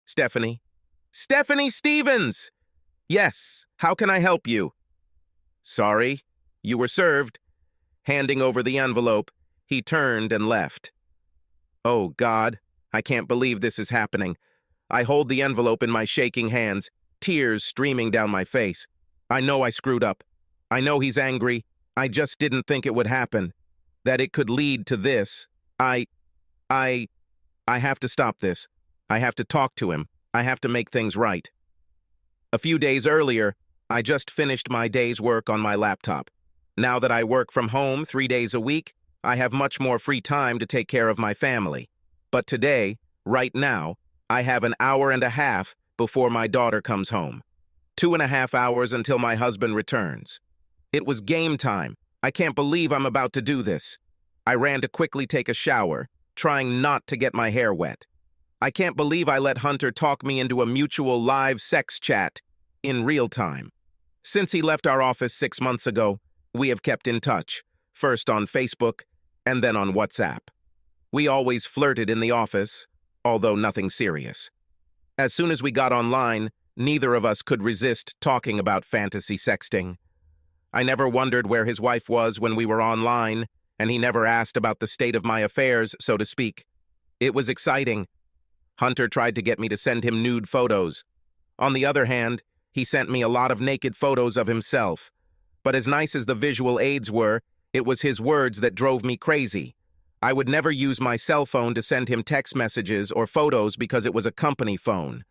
Stephanie. Stephanie Stevens! Yes, how can I help you? Sorry, you were served. Handing over the envelope, he turned and left. Oh, God, I can't believe this is happening. I hold the envelope in my shaking hands, tears streaming down my face. I know I screwed up. I know he's angry. I just didn't think it would happen. That it could lead to this. I have to stop this. I have to talk to him. I have to make things right. A few days earlier, I just finished my day's work on my laptop. Now that I work from home 3 days a week, I have much more free time to take care of my family. But today, right now, I have an hour and a half before my daughter comes home. 2.5 hours until my husband returns. It was game time. I can't believe I'm about to do this. I ran to quickly take a shower, trying not to get my hair wet. I can't believe I let Hunter talk me into a mutual live sex chat in real time. Since he left our office 6 months ago, we have kept in touch, first on Facebook and then on WhatsApp. We always flirted in the office, although nothing serious. As soon as we got online, neither of us could resist talking about fantasy sexting. I never wondered where his wife was when we were online, and he never asked about the state of my affairs, so to speak. It was exciting. Hunter tried to get me to send him nude photos. On the other hand, he sent me a lot of naked photos of himself. But as nice as the visual aids were, it was his words that drove me crazy. I would never use my cell phone to send him text messages or photos because it was a company phone.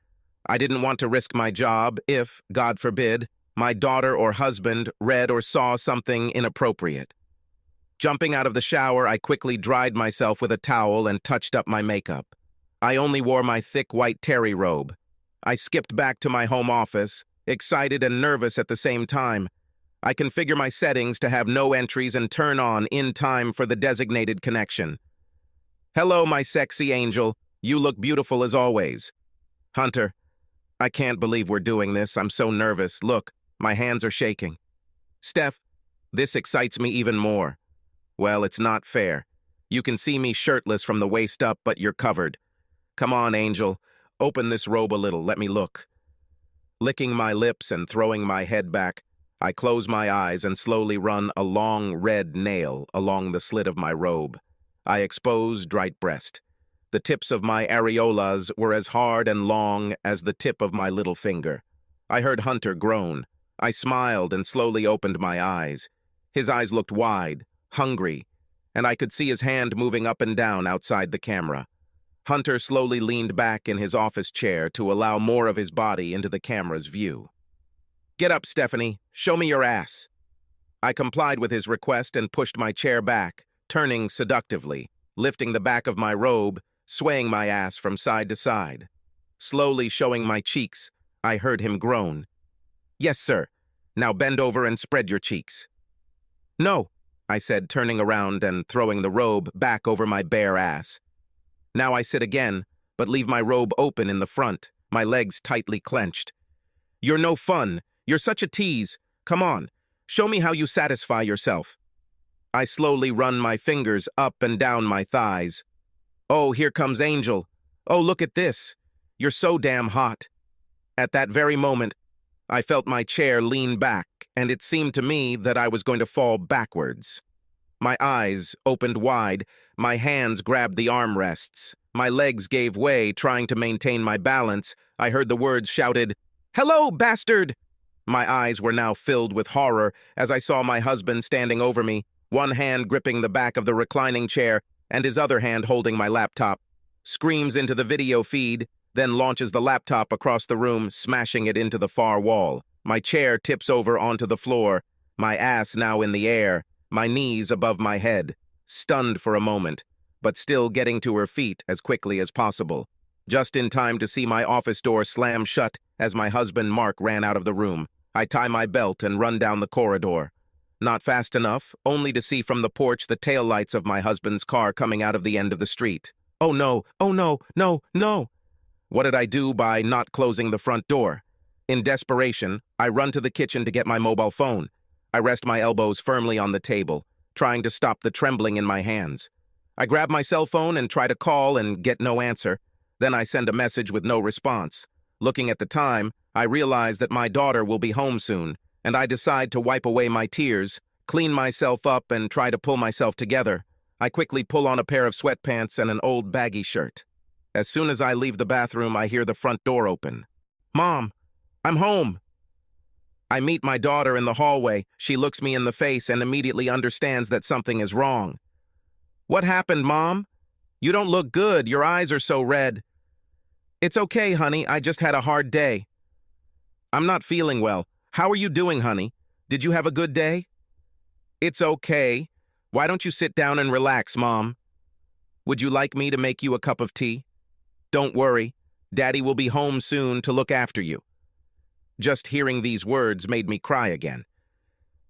I didn't want to risk my job if, God forbid, my daughter or husband read or saw something inappropriate. Jumping out of the shower, I quickly dried myself with a towel and touched up my makeup. I only wore my thick white terry robe. I skipped back to my home office, excited and nervous at the same time. I configure my settings to have no entries and turn on in time for the designated connection. Hello, my sexy angel. You look beautiful as always. Hunter, I can't believe we're doing this. I'm so nervous. Look, my hands are shaking. Steph, this excites me even more. Well, it's not fair. You can see me shirtless from the waist up, but you're covered. Come on, angel. Open this robe a little. Let me look. Licking my lips and throwing my head back, I close my eyes and slowly run a long red nail along the slit of my robe. I exposed right breast. The tips of my areolas were as hard and long as the tip of my little finger. I heard Hunter groan. I smiled and slowly opened my eyes. His eyes looked wide, hungry, and I could see his hand moving up and down outside the camera. Hunter slowly leaned back in his office chair to allow more of his body into the camera's view. Get up, Stephanie. Show me your ass. I complied with his request and pushed my chair back, turning seductively, lifting the back of my robe, swaying my ass from side to side. Slowly showing my cheeks, I heard him groan. Yes, sir. Now bend over and spread your cheeks. No, I said, turning around and throwing the robe back over my bare ass. Now I sit again, but leave my robe open in the front, my legs tightly clenched. You're no fun. You're such a tease. Come on, show me how you satisfy yourself. I slowly run my fingers up and down my thighs. Oh, here comes Angel. Oh, look at this. You're so damn hot. At that very moment, I felt my chair lean back, and it seemed to me that I was going to fall backwards. My eyes opened wide, my hands grabbed the armrests. My legs gave way, trying to maintain my balance. I heard the words shouted, "Hello, bastard!" My eyes were now filled with horror as I saw my husband standing over me, one hand gripping the back of the reclining chair and his other hand holding my laptop. Screams into the video feed, then launches the laptop across the room, smashing it into the far wall. My chair tips over onto the floor, my ass now in the air, my knees above my head, stunned for a moment, but still getting to her feet as quickly as possible. Just in time to see my office door slam shut as my husband Mark ran out of the room. I tie my belt and run down the corridor. Not fast enough, only to see from the porch the taillights of my husband's car coming out of the end of the street. Oh no, no, no! What did I do by not closing the front door? In desperation, I run to the kitchen to get my mobile phone. I rest my elbows firmly on the table, trying to stop the trembling in my hands. I grab my cell phone and try to call and get no answer. Then I send a message with no response. Looking at the time, I realize that my daughter will be home soon, and I decide to wipe away my tears, clean myself up, and try to pull myself together. I quickly pull on a pair of sweatpants and an old baggy shirt. As soon as I leave the bathroom, I hear the front door open. "Mom, I'm home." I meet my daughter in the hallway. She looks me in the face and immediately understands that something is wrong. "What happened, Mom? You don't look good. Your eyes are so red." "It's okay, honey. I just had a hard day." "I'm not feeling well. How are you doing, honey? Did you have a good day?" "It's okay. Why don't you sit down and relax, Mom? Would you like me to make you a cup of tea?" "Don't worry. Daddy will be home soon to look after you." Just hearing these words made me cry again.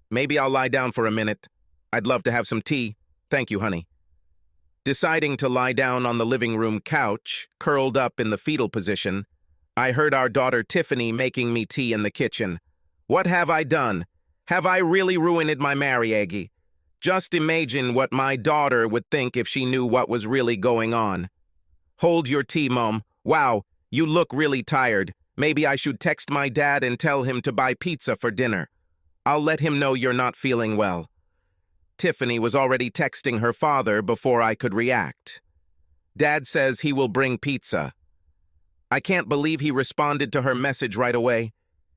"Maybe I'll lie down for a minute. I'd love to have some tea. Thank you, honey." Deciding to lie down on the living room couch, curled up in the fetal position, I heard our daughter Tiffany making me tea in the kitchen. What have I done? Have I really ruined my marriage? Just imagine what my daughter would think if she knew what was really going on. "Hold your tea, Mom. Wow, you look really tired. Maybe I should text my dad and tell him to buy pizza for dinner. I'll let him know you're not feeling well." Tiffany was already texting her father before I could react. "Dad says he will bring pizza." I can't believe he responded to her message right away.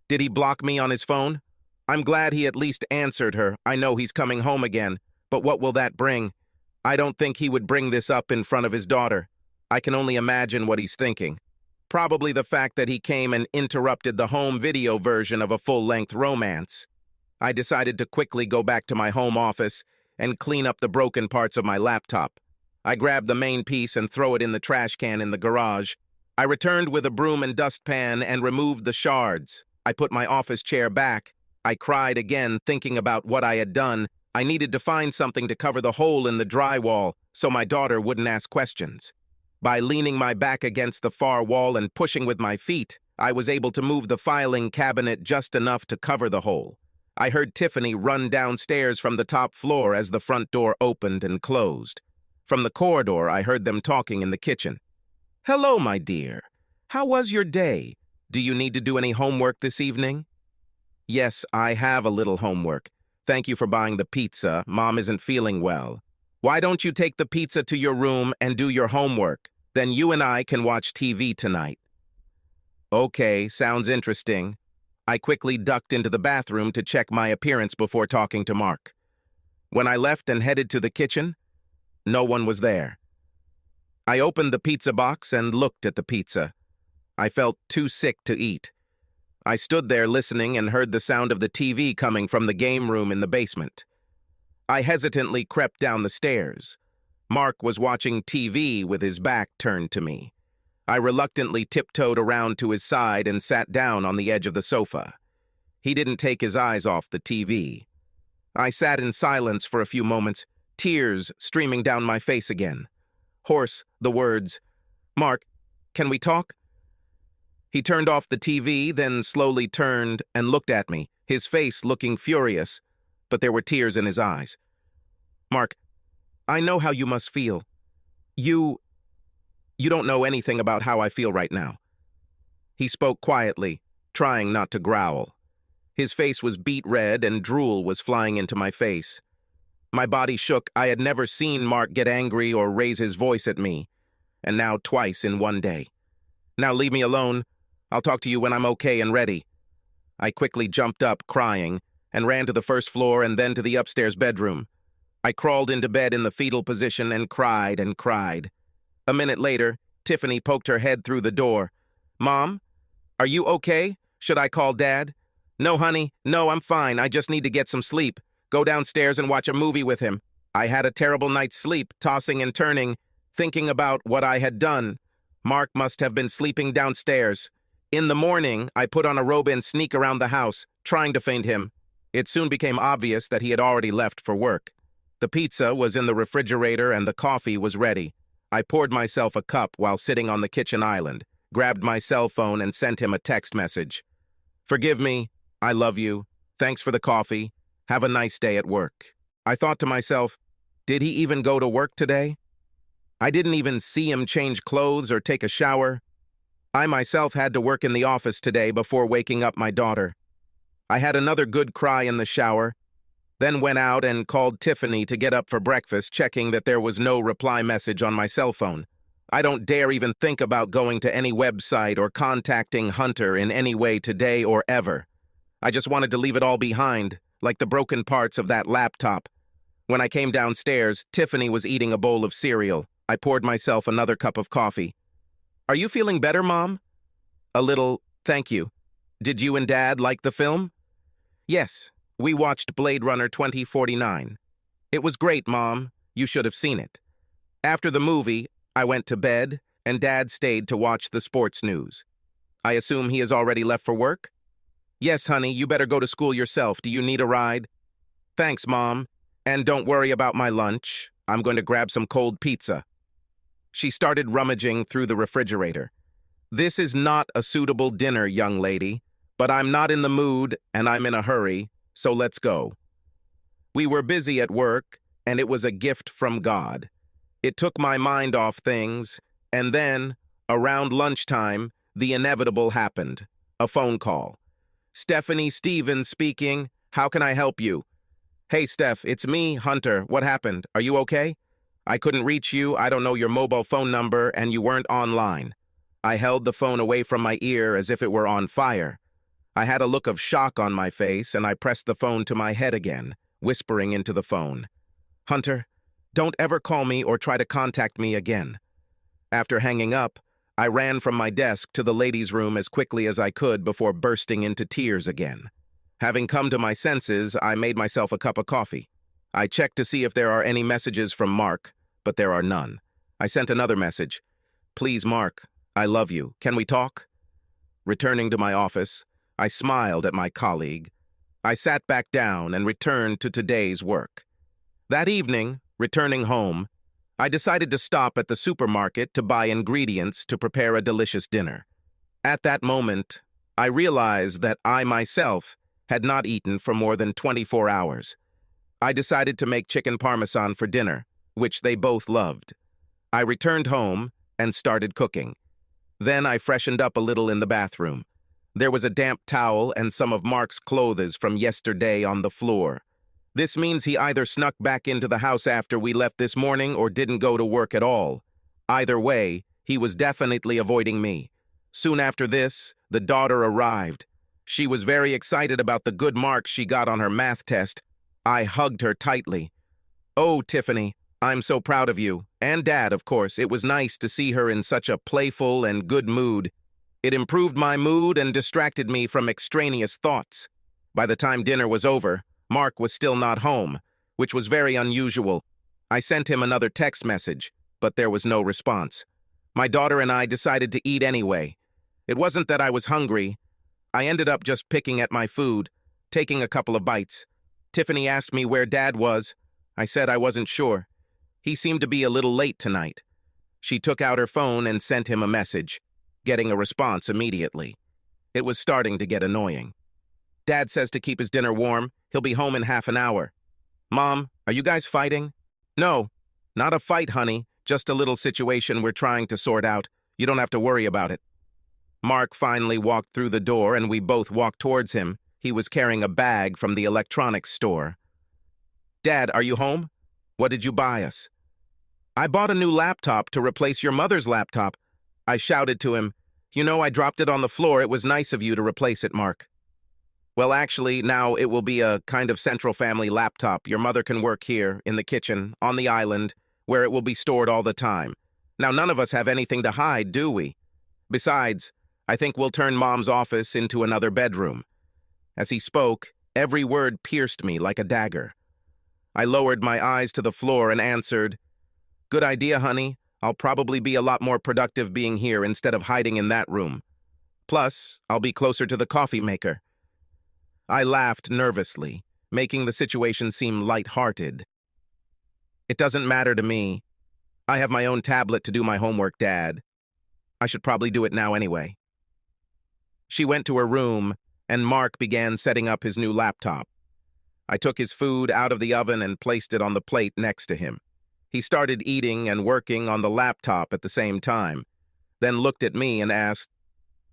Did he block me on his phone? I'm glad he at least answered her. I know he's coming home again, but what will that bring? I don't think he would bring this up in front of his daughter. I can only imagine what he's thinking. Probably the fact that he came and interrupted the home video version of a full-length romance. I decided to quickly go back to my home office and clean up the broken parts of my laptop. I grabbed the main piece and throw it in the trash can in the garage. I returned with a broom and dustpan and removed the shards. I put my office chair back. I cried again, thinking about what I had done. I needed to find something to cover the hole in the drywall so my daughter wouldn't ask questions. By leaning my back against the far wall and pushing with my feet, I was able to move the filing cabinet just enough to cover the hole. I heard Tiffany run downstairs from the top floor as the front door opened and closed. From the corridor, I heard them talking in the kitchen. "Hello, my dear. How was your day? Do you need to do any homework this evening?" "Yes, I have a little homework. Thank you for buying the pizza. Mom isn't feeling well. Why don't you take the pizza to your room and do your homework? Then you and I can watch TV tonight." "Okay, sounds interesting." I quickly ducked into the bathroom to check my appearance before talking to Mark. When I left and headed to the kitchen, no one was there. I opened the pizza box and looked at the pizza. I felt too sick to eat. I stood there listening and heard the sound of the TV coming from the game room in the basement. I hesitantly crept down the stairs. Mark was watching TV with his back turned to me. I reluctantly tiptoed around to his side and sat down on the edge of the sofa. He didn't take his eyes off the TV. I sat in silence for a few moments, tears streaming down my face again. Hoarse, the words, "Mark, can we talk?" He turned off the TV, then slowly turned and looked at me, his face looking furious, but there were tears in his eyes. "Mark, I know how you must feel. You don't know anything about how I feel right now." He spoke quietly, trying not to growl. His face was beet red and drool was flying into my face. My body shook. I had never seen Mark get angry or raise his voice at me, and now twice in one day. "Now leave me alone. I'll talk to you when I'm okay and ready." I quickly jumped up, crying, and ran to the first floor and then to the upstairs bedroom. I crawled into bed in the fetal position and cried and cried. A minute later, Tiffany poked her head through the door. "Mom, are you okay? Should I call Dad?" "No, honey. No, I'm fine. I just need to get some sleep. Go downstairs and watch a movie with him." I had a terrible night's sleep, tossing and turning, thinking about what I had done. Mark must have been sleeping downstairs. In the morning, I put on a robe and sneak around the house, trying to find him. It soon became obvious that he had already left for work. The pizza was in the refrigerator and the coffee was ready. I poured myself a cup while sitting on the kitchen island, grabbed my cell phone and sent him a text message. "Forgive me. I love you. Thanks for the coffee. Have a nice day at work." I thought to myself, did he even go to work today? I didn't even see him change clothes or take a shower. I myself had to work in the office today before waking up my daughter. I had another good cry in the shower, then went out and called Tiffany to get up for breakfast, checking that there was no reply message on my cell phone. I don't dare even think about going to any website or contacting Hunter in any way today or ever. I just wanted to leave it all behind, like the broken parts of that laptop. When I came downstairs, Tiffany was eating a bowl of cereal. I poured myself another cup of coffee. "Are you feeling better, Mom?" "A little, thank you. Did you and Dad like the film?" "Yes, we watched Blade Runner 2049. It was great, Mom. You should have seen it." After the movie, I went to bed, and Dad stayed to watch the sports news. I assume he has already left for work? "Yes, honey, you better go to school yourself. Do you need a ride?" "Thanks, Mom. And don't worry about my lunch. I'm going to grab some cold pizza." She started rummaging through the refrigerator. "This is not a suitable dinner, young lady, but I'm not in the mood and I'm in a hurry, so let's go." We were busy at work, and it was a gift from God. It took my mind off things, and then, around lunchtime, the inevitable happened. A phone call. "Stephanie Stevens speaking. How can I help you?" "Hey, Steph, it's me, Hunter. What happened? Are you okay? I couldn't reach you, I don't know your mobile phone number, and you weren't online." I held the phone away from my ear as if it were on fire. I had a look of shock on my face, and I pressed the phone to my head again, whispering into the phone, "Hunter, don't ever call me or try to contact me again." After hanging up, I ran from my desk to the ladies' room as quickly as I could before bursting into tears again. Having come to my senses, I made myself a cup of coffee. I checked to see if there are any messages from Mark, but there are none. I sent another message. "Please, Mark, I love you. Can we talk?" Returning to my office, I smiled at my colleague. I sat back down and returned to today's work. That evening, returning home, I decided to stop at the supermarket to buy ingredients to prepare a delicious dinner. At that moment, I realized that I myself had not eaten for more than 24 hours. I decided to make chicken parmesan for dinner, which they both loved. I returned home and started cooking. Then I freshened up a little in the bathroom. There was a damp towel and some of Mark's clothes from yesterday on the floor. This means he either snuck back into the house after we left this morning or didn't go to work at all. Either way, he was definitely avoiding me. Soon after this, the daughter arrived. She was very excited about the good marks she got on her math test. I hugged her tightly. "Oh, Tiffany, I'm so proud of you. And Dad, of course. It was nice to see her in such a playful and good mood. It improved my mood and distracted me from extraneous thoughts." By the time dinner was over, Mark was still not home, which was very unusual. I sent him another text message, but there was no response. My daughter and I decided to eat anyway. It wasn't that I was hungry. I ended up just picking at my food, taking a couple of bites. Tiffany asked me where Dad was. I said I wasn't sure. He seemed to be a little late tonight. She took out her phone and sent him a message, getting a response immediately. It was starting to get annoying. "Dad says to keep his dinner warm. He'll be home in half an hour." "Mom, are you guys fighting?" "No, not a fight, honey. Just a little situation we're trying to sort out. You don't have to worry about it." Mark finally walked through the door and we both walked towards him. He was carrying a bag from the electronics store. "Dad, are you home? What did you buy us?" "I bought a new laptop to replace your mother's laptop." I shouted to him, "You know, I dropped it on the floor. It was nice of you to replace it, Mark." "Well, actually, now it will be a kind of central family laptop. Your mother can work here, in the kitchen, on the island, where it will be stored all the time. Now, none of us have anything to hide, do we? Besides, I think we'll turn Mom's office into another bedroom." As he spoke, every word pierced me like a dagger. I lowered my eyes to the floor and answered, "Good idea, honey. I'll probably be a lot more productive being here instead of hiding in that room. Plus, I'll be closer to the coffee maker." I laughed nervously, making the situation seem light-hearted. "It doesn't matter to me. I have my own tablet to do my homework, Dad. I should probably do it now anyway." She went to her room, and Mark began setting up his new laptop. I took his food out of the oven and placed it on the plate next to him. He started eating and working on the laptop at the same time, then looked at me and asked,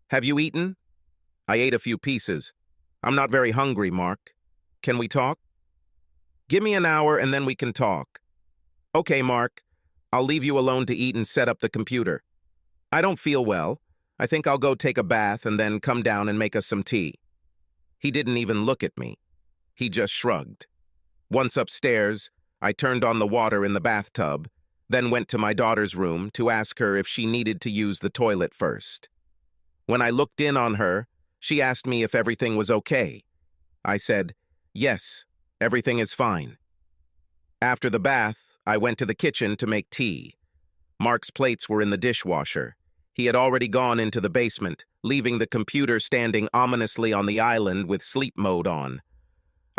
"Have you eaten?" I ate a few pieces. "I'm not very hungry, Mark. Can we talk?" "Give me an hour and then we can talk." "Okay, Mark. I'll leave you alone to eat and set up the computer. I don't feel well. I think I'll go take a bath and then come down and make us some tea." He didn't even look at me. He just shrugged. Once upstairs, I turned on the water in the bathtub, then went to my daughter's room to ask her if she needed to use the toilet first. When I looked in on her, she asked me if everything was okay. I said, "Yes, everything is fine." After the bath, I went to the kitchen to make tea. Mark's plates were in the dishwasher. He had already gone into the basement, leaving the computer standing ominously on the island with sleep mode on.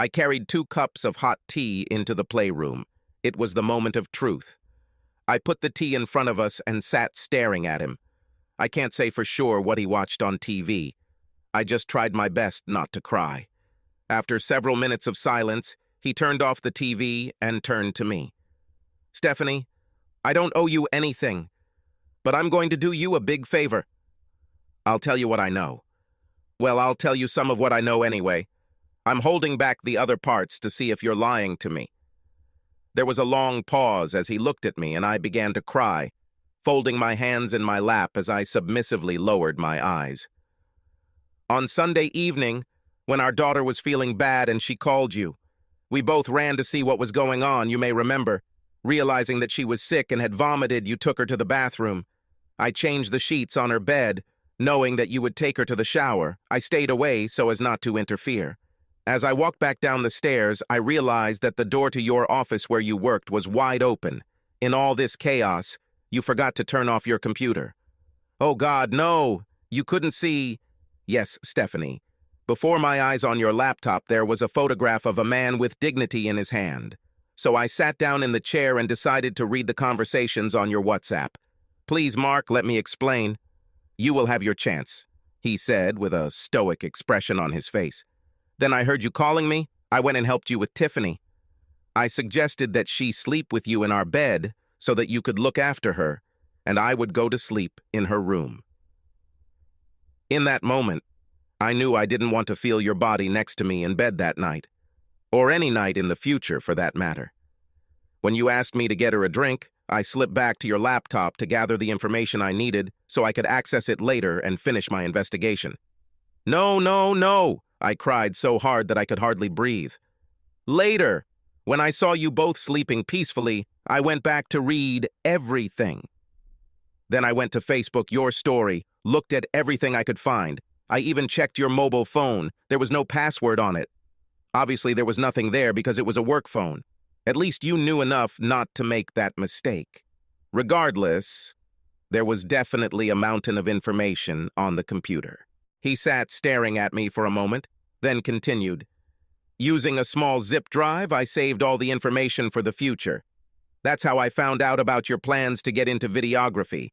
I carried 2 cups of hot tea into the playroom. It was the moment of truth. I put the tea in front of us and sat staring at him. I can't say for sure what he watched on TV. I just tried my best not to cry. After several minutes of silence, he turned off the TV and turned to me. "Stephanie, I don't owe you anything, but I'm going to do you a big favor." "I'll tell you what I know." "Well, I'll tell you some of what I know anyway. I'm holding back the other parts to see if you're lying to me." There was a long pause as he looked at me, and I began to cry, folding my hands in my lap as I submissively lowered my eyes. "On Sunday evening, when our daughter was feeling bad and she called you, we both ran to see what was going on, you may remember. Realizing that she was sick and had vomited, you took her to the bathroom. I changed the sheets on her bed, knowing that you would take her to the shower. I stayed away so as not to interfere. As I walked back down the stairs, I realized that the door to your office where you worked was wide open. In all this chaos, you forgot to turn off your computer." "Oh God, no! You couldn't see—" "Yes, Stephanie. Before my eyes on your laptop, there was a photograph of a man with dignity in his hand. So I sat down in the chair and decided to read the conversations on your WhatsApp. Please, Mark, let me explain." "You will have your chance," he said with a stoic expression on his face. "Then I heard you calling me. I went and helped you with Tiffany. I suggested that she sleep with you in our bed so that you could look after her, and I would go to sleep in her room." In that moment, I knew I didn't want to feel your body next to me in bed that night, or any night in the future for that matter. When you asked me to get her a drink, I slipped back to your laptop to gather the information I needed so I could access it later and finish my investigation. "No, no, no!" I cried so hard that I could hardly breathe. "Later, when I saw you both sleeping peacefully, I went back to read everything. Then I went to Facebook, your story, looked at everything I could find. I even checked your mobile phone. There was no password on it. Obviously, there was nothing there because it was a work phone. At least you knew enough not to make that mistake. Regardless, there was definitely a mountain of information on the computer." He sat staring at me for a moment, then continued. "Using a small zip drive, I saved all the information for the future. That's how I found out about your plans to get into videography.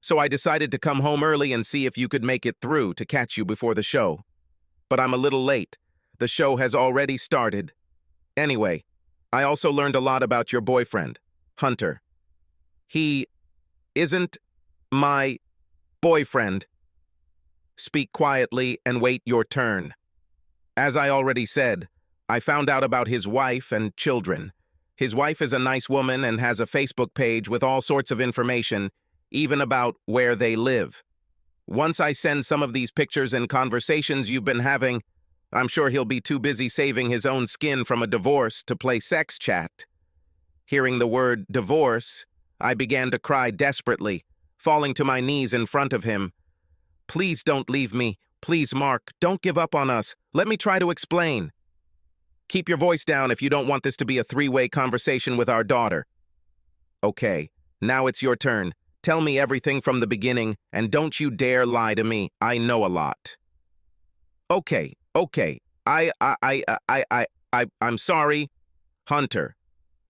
So I decided to come home early and see if you could make it through to catch you before the show. But I'm a little late. The show has already started. Anyway, I also learned a lot about your boyfriend, Hunter. He isn't my boyfriend. Speak quietly and wait your turn. As I already said, I found out about his wife and children. His wife is a nice woman and has a Facebook page with all sorts of information, even about where they live. Once I send some of these pictures and conversations you've been having, I'm sure he'll be too busy saving his own skin from a divorce to play sex chat." Hearing the word divorce, I began to cry desperately, falling to my knees in front of him. "Please don't leave me. Please, Mark, don't give up on us. Let me try to explain." "Keep your voice down if you don't want this to be a 3-way conversation with our daughter." "Okay, now it's your turn. Tell me everything from the beginning, and don't you dare lie to me. I know a lot." Okay. I'm sorry. Hunter,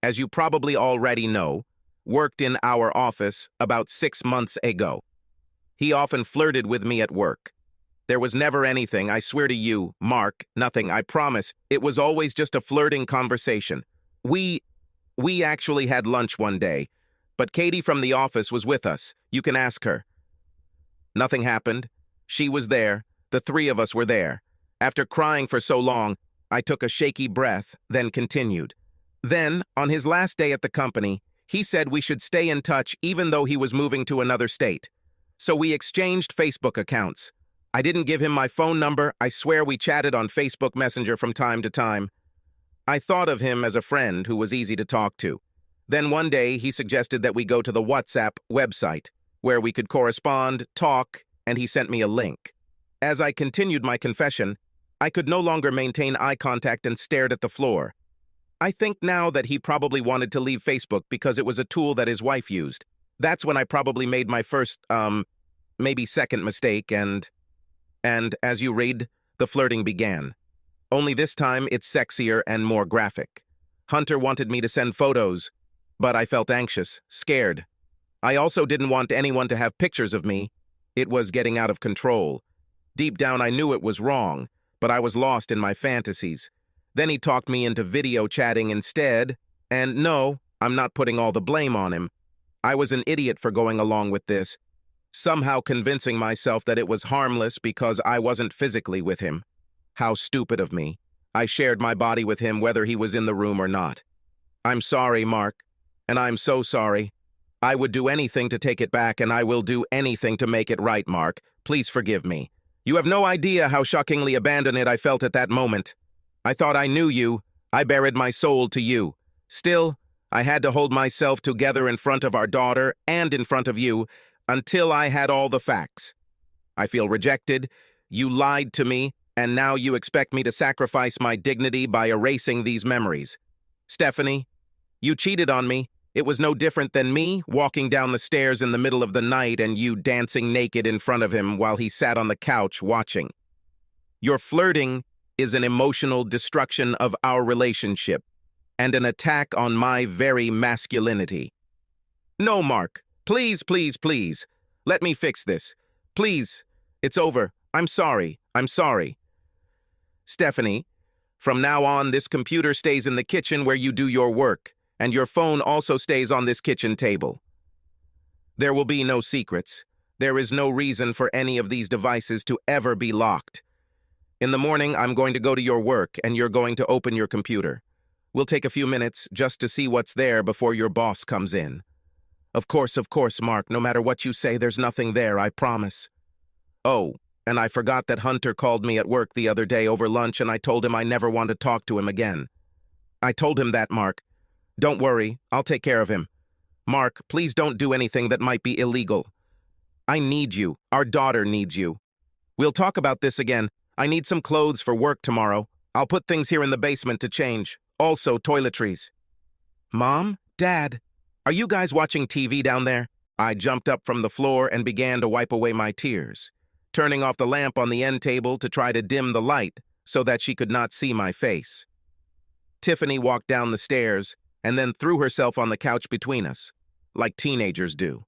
as you probably already know, worked in our office about 6 months ago. He often flirted with me at work. There was never anything, I swear to you, Mark, nothing, I promise. It was always just a flirting conversation. We We actually had lunch one day, but Katie from the office was with us. You can ask her. Nothing happened. She was there. The three of us were there. After crying for so long, I took a shaky breath, then continued. Then, on his last day at the company, he said we should stay in touch even though he was moving to another state. So we exchanged Facebook accounts. I didn't give him my phone number. I swear we chatted on Facebook Messenger from time to time. I thought of him as a friend who was easy to talk to. Then one day he suggested that we go to the WhatsApp website, where we could correspond, talk, and he sent me a link. As I continued my confession, I could no longer maintain eye contact and stared at the floor. I think now that he probably wanted to leave Facebook because it was a tool that his wife used. That's when I probably made my first, maybe second mistake, and as you read, the flirting began. Only this time it's sexier and more graphic. Hunter wanted me to send photos, but I felt anxious, scared. I also didn't want anyone to have pictures of me. It was getting out of control. Deep down I knew it was wrong, but I was lost in my fantasies. Then he talked me into video chatting instead, and no, I'm not putting all the blame on him. I was an idiot for going along with this, somehow convincing myself that it was harmless because I wasn't physically with him. How stupid of me. I shared my body with him whether he was in the room or not. I'm sorry, Mark, and I'm so sorry. I would do anything to take it back, and I will do anything to make it right, Mark. Please forgive me. You have no idea how shockingly abandoned I felt at that moment. I thought I knew you. I buried my soul to you. Still, I had to hold myself together in front of our daughter and in front of you until I had all the facts. I feel rejected. You lied to me, and now you expect me to sacrifice my dignity by erasing these memories. Stephanie, you cheated on me. It was no different than me walking down the stairs in the middle of the night and you dancing naked in front of him while he sat on the couch watching. Your flirting is an emotional destruction of our relationship and an attack on my very masculinity. No, Mark. Please, please, please. Let me fix this. Please. It's over. I'm sorry. I'm sorry. Stephanie, from now on, this computer stays in the kitchen where you do your work, and your phone also stays on this kitchen table. There will be no secrets. There is no reason for any of these devices to ever be locked. In the morning, I'm going to go to your work, and you're going to open your computer. We'll take a few minutes just to see what's there before your boss comes in. Of course, Mark. No matter what you say, there's nothing there, I promise. Oh, and I forgot that Hunter called me at work the other day over lunch, and I told him I never want to talk to him again. I told him that, Mark. Don't worry, I'll take care of him. Mark, please don't do anything that might be illegal. I need you. Our daughter needs you. We'll talk about this again. I need some clothes for work tomorrow. I'll put things here in the basement to change. Also, toiletries. Mom? Dad? Are you guys watching TV down there? I jumped up from the floor and began to wipe away my tears, turning off the lamp on the end table to try to dim the light so that she could not see my face. Tiffany walked down the stairs and then threw herself on the couch between us, like teenagers do.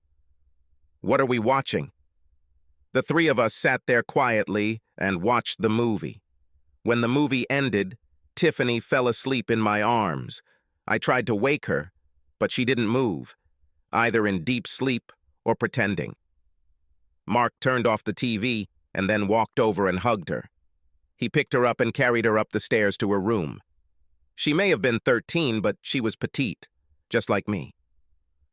What are we watching? The three of us sat there quietly and watched the movie. When the movie ended, Tiffany fell asleep in my arms. I tried to wake her, but she didn't move, either in deep sleep or pretending. Mark turned off the TV and then walked over and hugged her. He picked her up and carried her up the stairs to her room. She may have been 13, but she was petite, just like me.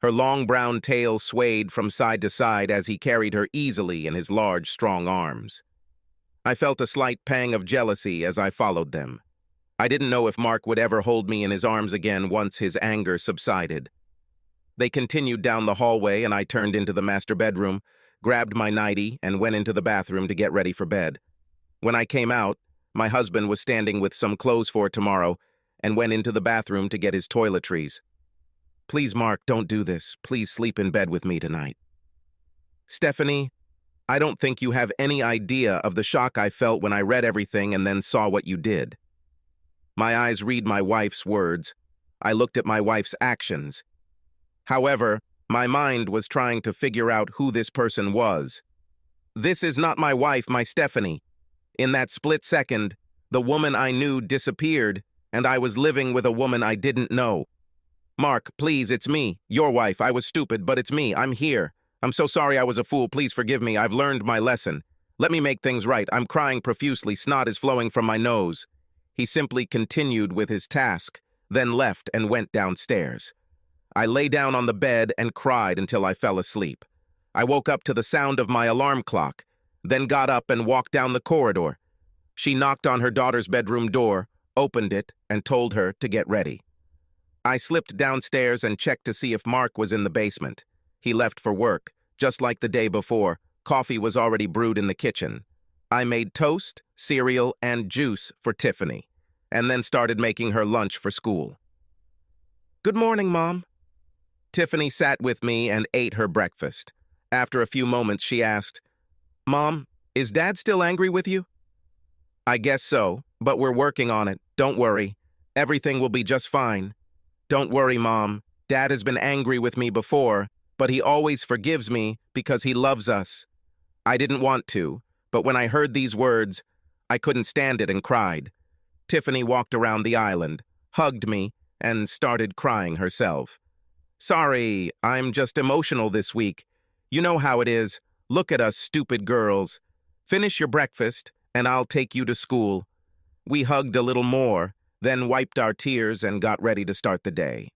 Her long brown tail swayed from side to side as he carried her easily in his large, strong arms. I felt a slight pang of jealousy as I followed them. I didn't know if Mark would ever hold me in his arms again once his anger subsided. They continued down the hallway and I turned into the master bedroom, grabbed my nightie, and went into the bathroom to get ready for bed. When I came out, my husband was standing with some clothes for tomorrow and went into the bathroom to get his toiletries. Please, Mark, don't do this. Please sleep in bed with me tonight. Stephanie, I don't think you have any idea of the shock I felt when I read everything and then saw what you did. My eyes read my wife's words. I looked at my wife's actions. However, my mind was trying to figure out who this person was. This is not my wife, my Stephanie. In that split second, the woman I knew disappeared, and I was living with a woman I didn't know. Mark, please, it's me, your wife. I was stupid, but it's me. I'm here. I'm so sorry I was a fool. Please forgive me. I've learned my lesson. Let me make things right. I'm crying profusely. Snot is flowing from my nose. He simply continued with his task, then left and went downstairs. I lay down on the bed and cried until I fell asleep. I woke up to the sound of my alarm clock, then got up and walked down the corridor. She knocked on her daughter's bedroom door, opened it, and told her to get ready. I slipped downstairs and checked to see if Mark was in the basement. He left for work. Just like the day before, coffee was already brewed in the kitchen. I made toast, cereal, and juice for Tiffany, and then started making her lunch for school. "Good morning, Mom." Tiffany sat with me and ate her breakfast. After a few moments, she asked, "Mom, is Dad still angry with you?" "I guess so, but we're working on it. Don't worry. Everything will be just fine." "Don't worry, Mom. Dad has been angry with me before, but he always forgives me because he loves us." I didn't want to, but when I heard these words, I couldn't stand it and cried. Tiffany walked around the island, hugged me, and started crying herself. "Sorry, I'm just emotional this week. You know how it is. Look at us, stupid girls. Finish your breakfast, and I'll take you to school." We hugged a little more, then wiped our tears and got ready to start the day.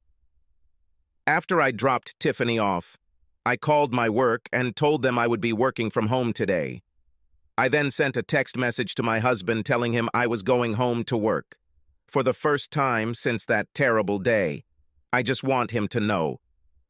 After I dropped Tiffany off, I called my work and told them I would be working from home today. I then sent a text message to my husband telling him I was going home to work. For the first time since that terrible day, I just want him to know.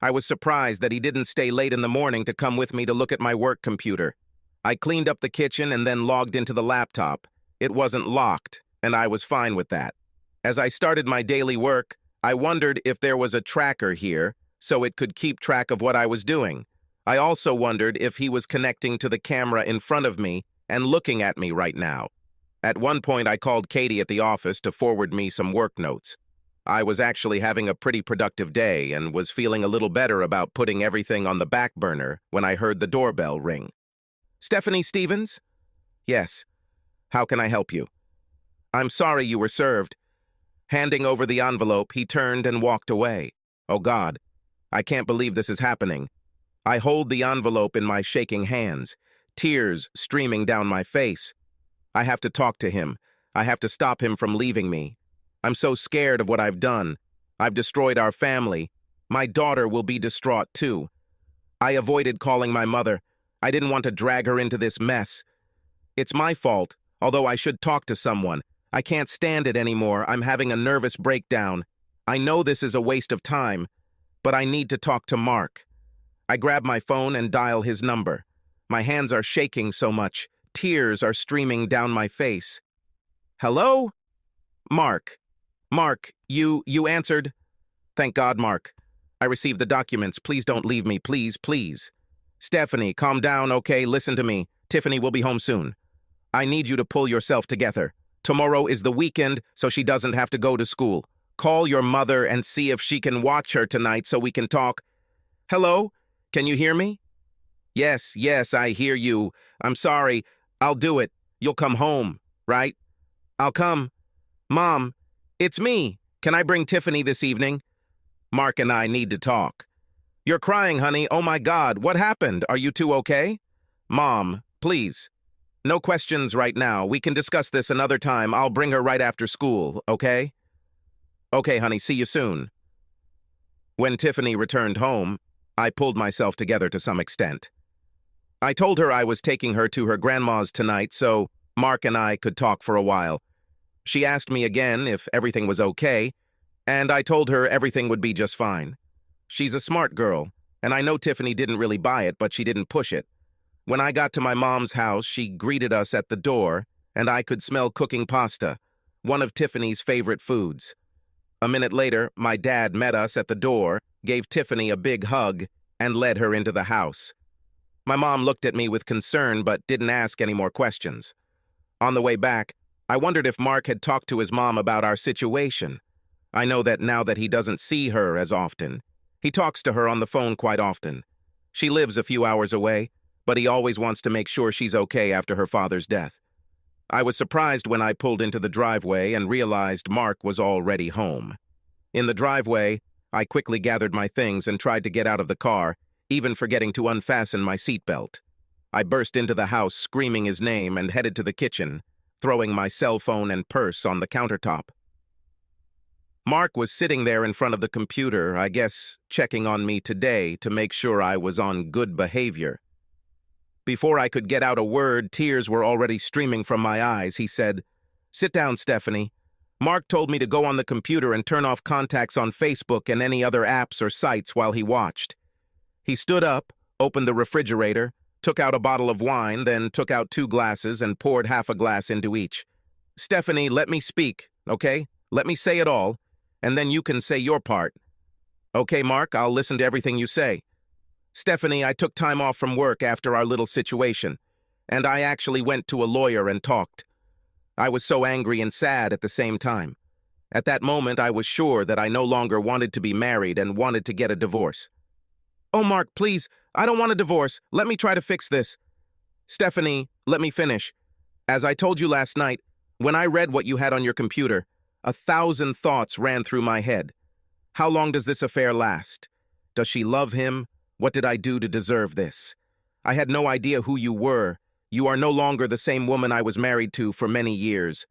I was surprised that he didn't stay late in the morning to come with me to look at my work computer. I cleaned up the kitchen and then logged into the laptop. It wasn't locked, and I was fine with that. As I started my daily work, I wondered if there was a tracker here so it could keep track of what I was doing. I also wondered if he was connecting to the camera in front of me and looking at me right now. At one point, I called Katie at the office to forward me some work notes. I was actually having a pretty productive day and was feeling a little better about putting everything on the back burner when I heard the doorbell ring. "Stephanie Stevens?" "Yes. How can I help you?" "I'm sorry you were served." Handing over the envelope, he turned and walked away. Oh God, I can't believe this is happening. I hold the envelope in my shaking hands, tears streaming down my face. I have to talk to him. I have to stop him from leaving me. I'm so scared of what I've done. I've destroyed our family. My daughter will be distraught too. I avoided calling my mother. I didn't want to drag her into this mess. It's my fault, although I should talk to someone. I can't stand it anymore. I'm having a nervous breakdown. I know this is a waste of time, but I need to talk to Mark. I grab my phone and dial his number. My hands are shaking so much. Tears are streaming down my face. "Hello?" "Mark. Mark, you answered?" "Thank God, Mark. I received the documents. Please don't leave me. Please, please." "Stephanie, calm down, okay? Listen to me. Tiffany will be home soon. I need you to pull yourself together. Tomorrow is the weekend, so she doesn't have to go to school. Call your mother and see if she can watch her tonight so we can talk." "Hello? Can you hear me?" Yes, I hear you. I'm sorry. I'll do it. You'll come home, right?" "I'll come." "Mom, it's me. Can I bring Tiffany this evening?" "Mark and I need to talk." "You're crying, honey. Oh my God, what happened? Are you two okay?" "Mom, please. No questions right now. We can discuss this another time. I'll bring her right after school, okay?" "Okay, honey, see you soon." When Tiffany returned home, I pulled myself together to some extent. I told her I was taking her to her grandma's tonight so Mark and I could talk for a while. She asked me again if everything was okay, and I told her everything would be just fine. She's a smart girl, and I know Tiffany didn't really buy it, but she didn't push it. When I got to my mom's house, she greeted us at the door, and I could smell cooking pasta, one of Tiffany's favorite foods. A minute later, my dad met us at the door, gave Tiffany a big hug, and led her into the house. My mom looked at me with concern but didn't ask any more questions. On the way back, I wondered if Mark had talked to his mom about our situation. I know that now that he doesn't see her as often. He talks to her on the phone quite often. She lives a few hours away, but he always wants to make sure she's okay after her father's death. I was surprised when I pulled into the driveway and realized Mark was already home. In the driveway, I quickly gathered my things and tried to get out of the car, even forgetting to unfasten my seatbelt. I burst into the house screaming his name and headed to the kitchen, throwing my cell phone and purse on the countertop. Mark was sitting there in front of the computer, I guess checking on me today to make sure I was on good behavior. Before I could get out a word, tears were already streaming from my eyes. He said, "Sit down, Stephanie. Mark told me to go on the computer and turn off contacts on Facebook and any other apps or sites while he watched." He stood up, opened the refrigerator, took out a bottle of wine, then took out 2 glasses and poured half a glass into each. "Stephanie, let me speak, okay? Let me say it all, and then you can say your part." "Okay, Mark, I'll listen to everything you say." "Stephanie, I took time off from work after our little situation, and I actually went to a lawyer and talked. I was so angry and sad at the same time. At that moment, I was sure that I no longer wanted to be married and wanted to get a divorce." "Oh, Mark, please, I don't want a divorce. Let me try to fix this." "Stephanie, let me finish. As I told you last night, when I read what you had on your computer, 1,000 thoughts ran through my head. How long does this affair last? Does she love him? What did I do to deserve this? I had no idea who you were. You are no longer the same woman I was married to for many years.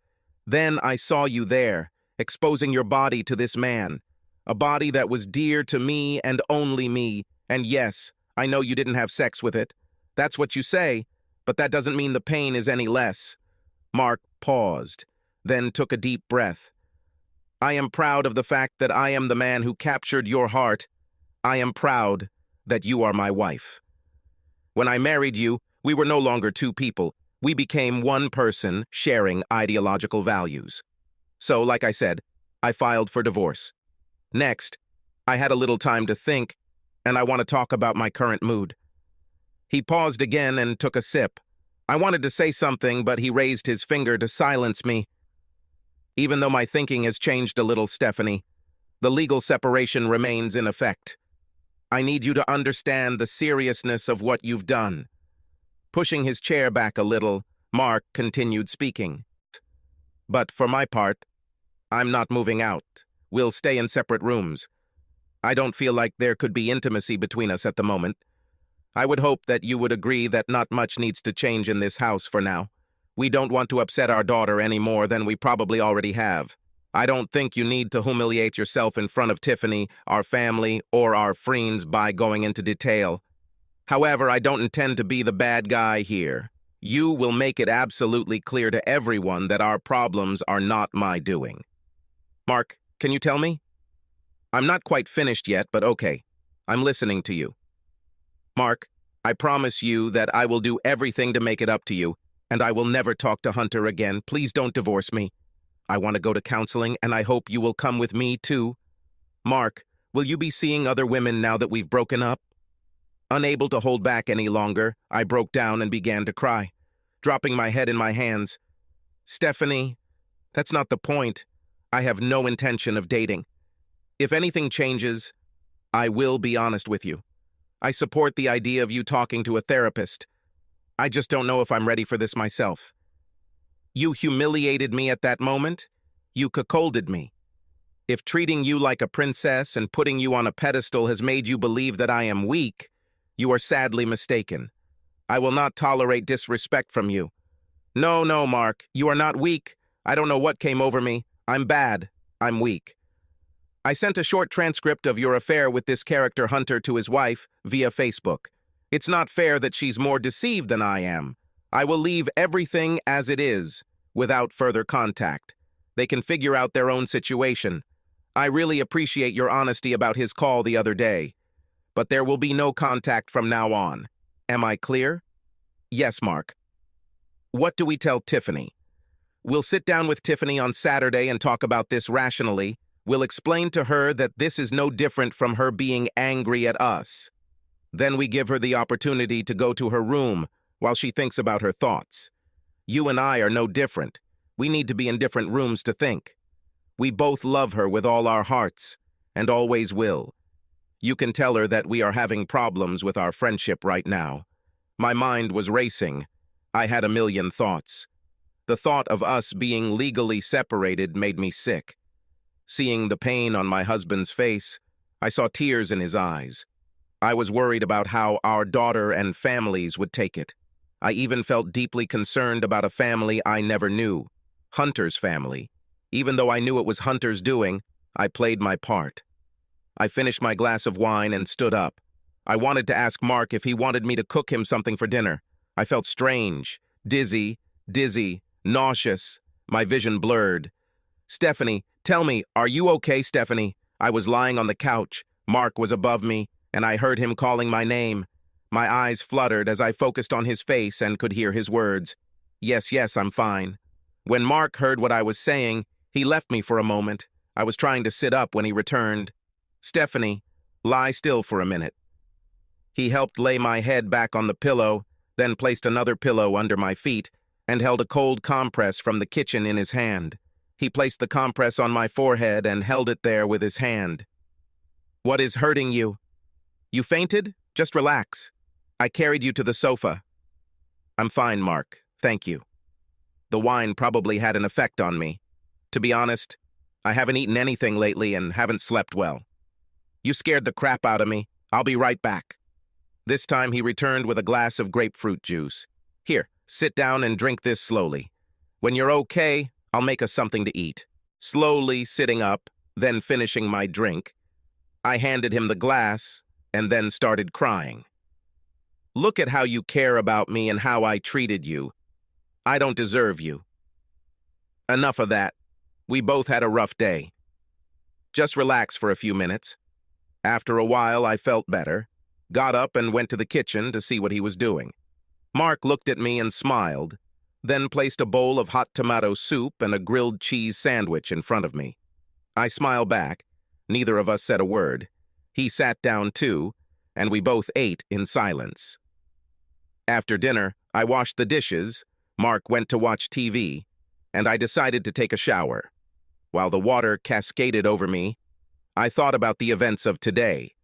Then I saw you there, exposing your body to this man, a body that was dear to me and only me. And yes, I know you didn't have sex with it. That's what you say, but that doesn't mean the pain is any less." Mark paused, then took a deep breath. "I am proud of the fact that I am the man who captured your heart. I am proud that you are my wife. When I married you, we were no longer 2 people. We became one person sharing ideological values. So, like I said, I filed for divorce. Next, I had a little time to think, and I want to talk about my current mood." He paused again and took a sip. I wanted to say something, but he raised his finger to silence me. "Even though my thinking has changed a little, Stephanie, the legal separation remains in effect. I need you to understand the seriousness of what you've done." Pushing his chair back a little, Mark continued speaking. "But for my part, I'm not moving out. We'll stay in separate rooms. I don't feel like there could be intimacy between us at the moment. I would hope that you would agree that not much needs to change in this house for now. We don't want to upset our daughter any more than we probably already have. I don't think you need to humiliate yourself in front of Tiffany, our family, or our friends by going into detail. However, I don't intend to be the bad guy here. You will make it absolutely clear to everyone that our problems are not my doing." "Mark, can you tell me?" "I'm not quite finished yet, but okay. I'm listening to you." "Mark, I promise you that I will do everything to make it up to you, and I will never talk to Hunter again. Please don't divorce me. I want to go to counseling, and I hope you will come with me, too. Mark, will you be seeing other women now that we've broken up?" Unable to hold back any longer, I broke down and began to cry, dropping my head in my hands. "Stephanie, that's not the point. I have no intention of dating. If anything changes, I will be honest with you. I support the idea of you talking to a therapist. I just don't know if I'm ready for this myself. You humiliated me at that moment. You cuckolded me. If treating you like a princess and putting you on a pedestal has made you believe that I am weak, you are sadly mistaken. I will not tolerate disrespect from you. No, Mark, you are not weak. I don't know what came over me. I'm bad. I'm weak. I sent a short transcript of your affair with this character Hunter to his wife via Facebook. It's not fair that she's more deceived than I am. I will leave everything as it is, without further contact. They can figure out their own situation. I really appreciate your honesty about his call the other day. But there will be no contact from now on. Am I clear?" "Yes, Mark." "What do we tell Tiffany?" "We'll sit down with Tiffany on Saturday and talk about this rationally. We'll explain to her that this is no different from her being angry at us. Then we give her the opportunity to go to her room while she thinks about her thoughts. You and I are no different. We need to be in different rooms to think. We both love her with all our hearts, and always will. You can tell her that we are having problems with our friendship right now. My mind was racing. I had a million thoughts. The thought of us being legally separated made me sick. Seeing the pain on my husband's face, I saw tears in his eyes. I was worried about how our daughter and families would take it. I even felt deeply concerned about a family I never knew, Hunter's family. Even though I knew it was Hunter's doing, I played my part. I finished my glass of wine and stood up. I wanted to ask Mark if he wanted me to cook him something for dinner. I felt strange, dizzy, nauseous. My vision blurred. "Stephanie, tell me, are you okay, Stephanie?" I was lying on the couch. Mark was above me, and I heard him calling my name. My eyes fluttered as I focused on his face and could hear his words. Yes, I'm fine." When Mark heard what I was saying, he left me for a moment. I was trying to sit up when he returned. "Stephanie, lie still for a minute." He helped lay my head back on the pillow, then placed another pillow under my feet and held a cold compress from the kitchen in his hand. He placed the compress on my forehead and held it there with his hand. "What is hurting you? You fainted? Just relax. I carried you to the sofa." "I'm fine, Mark. Thank you." The wine probably had an effect on me. To be honest, I haven't eaten anything lately and haven't slept well. "You scared the crap out of me. I'll be right back." This time he returned with a glass of grapefruit juice. "Here, sit down and drink this slowly. When you're okay, I'll make us something to eat." Slowly sitting up, then finishing my drink, I handed him the glass and then started crying. "Look at how you care about me and how I treated you. I don't deserve you." "Enough of that. We both had a rough day. Just relax for a few minutes." After a while, I felt better, got up and went to the kitchen to see what he was doing. Mark looked at me and smiled, then placed a bowl of hot tomato soup and a grilled cheese sandwich in front of me. I smiled back. Neither of us said a word. He sat down too, and we both ate in silence. After dinner, I washed the dishes, Mark went to watch TV, and I decided to take a shower. While the water cascaded over me, I thought about the events of today.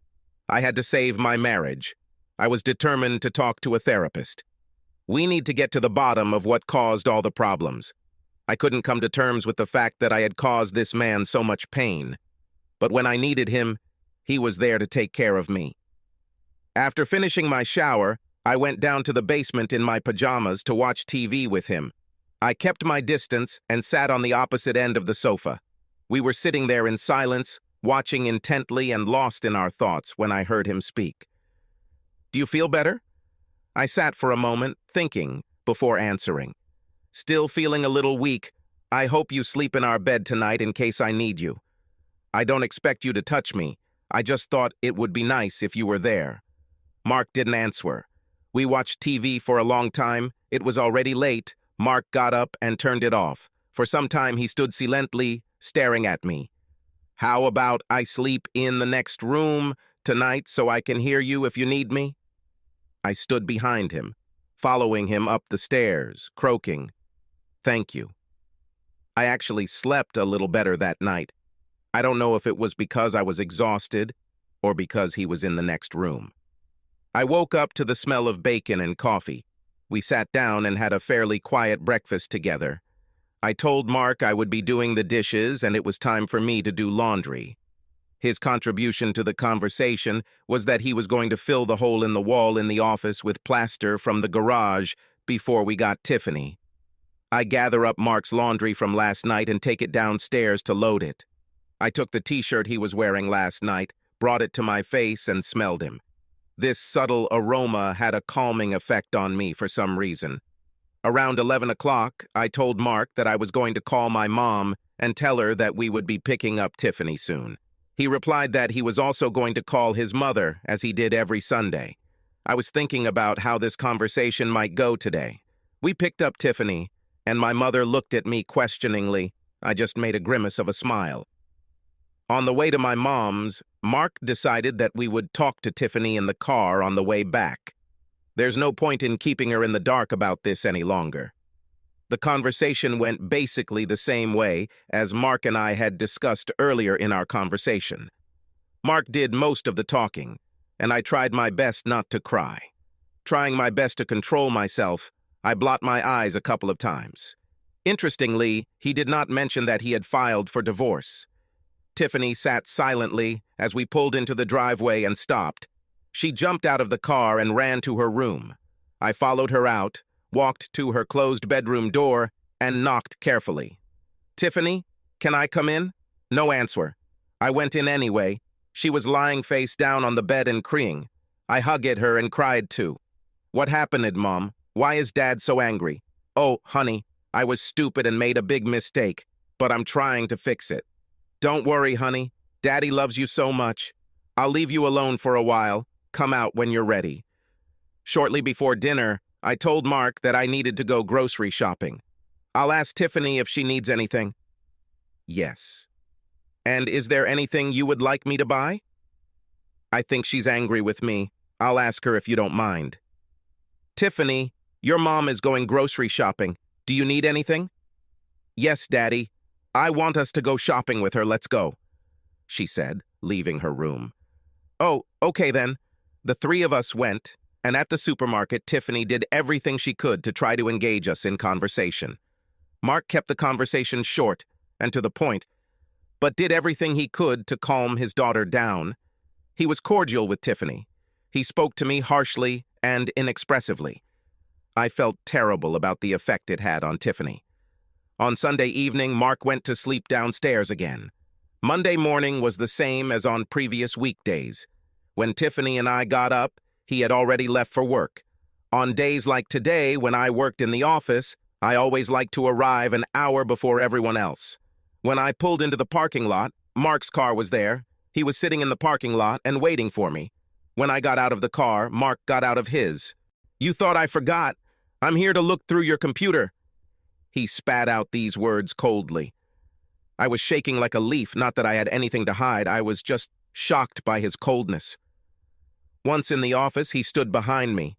I had to save my marriage. I was determined to talk to a therapist. We need to get to the bottom of what caused all the problems. I couldn't come to terms with the fact that I had caused this man so much pain. But when I needed him, he was there to take care of me. After finishing my shower, I went down to the basement in my pajamas to watch TV with him. I kept my distance and sat on the opposite end of the sofa. We were sitting there in silence, watching intently and lost in our thoughts when I heard him speak. "Do you feel better?" I sat for a moment, thinking, before answering. "Still feeling a little weak. I hope you sleep in our bed tonight in case I need you. I don't expect you to touch me. I just thought it would be nice if you were there." Mark didn't answer. We watched TV for a long time. It was already late. Mark got up and turned it off. For some time he stood silently, staring at me. "How about I sleep in the next room tonight so I can hear you if you need me?" I stood behind him, following him up the stairs, croaking, "Thank you." I actually slept a little better that night. I don't know if it was because I was exhausted or because he was in the next room. I woke up to the smell of bacon and coffee. We sat down and had a fairly quiet breakfast together. I told Mark I would be doing the dishes and it was time for me to do laundry. His contribution to the conversation was that he was going to fill the hole in the wall in the office with plaster from the garage before we got Tiffany. I gather up Mark's laundry from last night and take it downstairs to load it. I took the t-shirt he was wearing last night, brought it to my face and smelled him. This subtle aroma had a calming effect on me for some reason. Around 11 o'clock, I told Mark that I was going to call my mom and tell her that we would be picking up Tiffany soon. He replied that he was also going to call his mother, as he did every Sunday. I was thinking about how this conversation might go today. We picked up Tiffany, and my mother looked at me questioningly. I just made a grimace of a smile. On the way to my mom's, Mark decided that we would talk to Tiffany in the car on the way back. There's no point in keeping her in the dark about this any longer. The conversation went basically the same way as Mark and I had discussed earlier in our conversation. Mark did most of the talking, and I tried my best not to cry. Trying my best to control myself, I blot my eyes a couple of times. Interestingly, he did not mention that he had filed for divorce. Tiffany sat silently as we pulled into the driveway and stopped. She jumped out of the car and ran to her room. I followed her out, walked to her closed bedroom door, and knocked carefully. "Tiffany, can I come in?" No answer. I went in anyway. She was lying face down on the bed and crying. I hugged her and cried too. "What happened, Mom? Why is Dad so angry?" "Oh, honey, I was stupid and made a big mistake, but I'm trying to fix it." "Don't worry, honey. Daddy loves you so much. I'll leave you alone for a while. Come out when you're ready." Shortly before dinner, I told Mark that I needed to go grocery shopping. "I'll ask Tiffany if she needs anything." "Yes." "And is there anything you would like me to buy?" "I think she's angry with me. I'll ask her if you don't mind." "Tiffany, your mom is going grocery shopping. Do you need anything?" "Yes, Daddy. I want us to go shopping with her. Let's go," she said, leaving her room. "Oh, okay then." The three of us went, and at the supermarket, Tiffany did everything she could to try to engage us in conversation. Mark kept the conversation short and to the point, but did everything he could to calm his daughter down. He was cordial with Tiffany. He spoke to me harshly and inexpressively. I felt terrible about the effect it had on Tiffany. On Sunday evening, Mark went to sleep downstairs again. Monday morning was the same as on previous weekdays. When Tiffany and I got up, he had already left for work. On days like today, when I worked in the office, I always liked to arrive an hour before everyone else. When I pulled into the parking lot, Mark's car was there. He was sitting in the parking lot and waiting for me. When I got out of the car, Mark got out of his. "You thought I forgot? I'm here to look through your computer." He spat out these words coldly. I was shaking like a leaf, not that I had anything to hide. I was just shocked by his coldness. Once in the office, he stood behind me.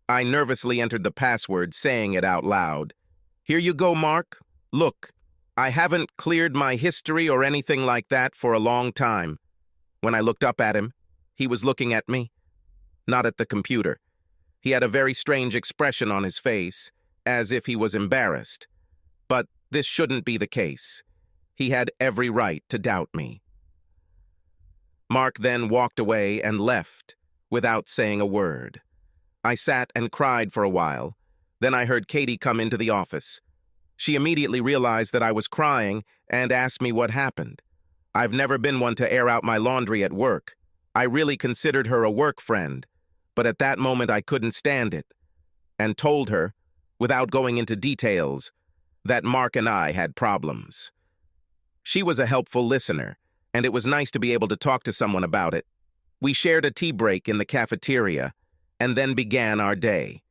I nervously entered the password, saying it out loud. "Here you go, Mark. Look, I haven't cleared my history or anything like that for a long time." When I looked up at him, he was looking at me, not at the computer. He had a very strange expression on his face, as if he was embarrassed. But this shouldn't be the case. He had every right to doubt me. Mark then walked away and left, without saying a word. I sat and cried for a while. Then I heard Katie come into the office. She immediately realized that I was crying and asked me what happened. I've never been one to air out my laundry at work. I really considered her a work friend, but at that moment I couldn't stand it, and told her, without going into details, that Mark and I had problems. She was a helpful listener, and it was nice to be able to talk to someone about it. We shared a tea break in the cafeteria, and then began our day.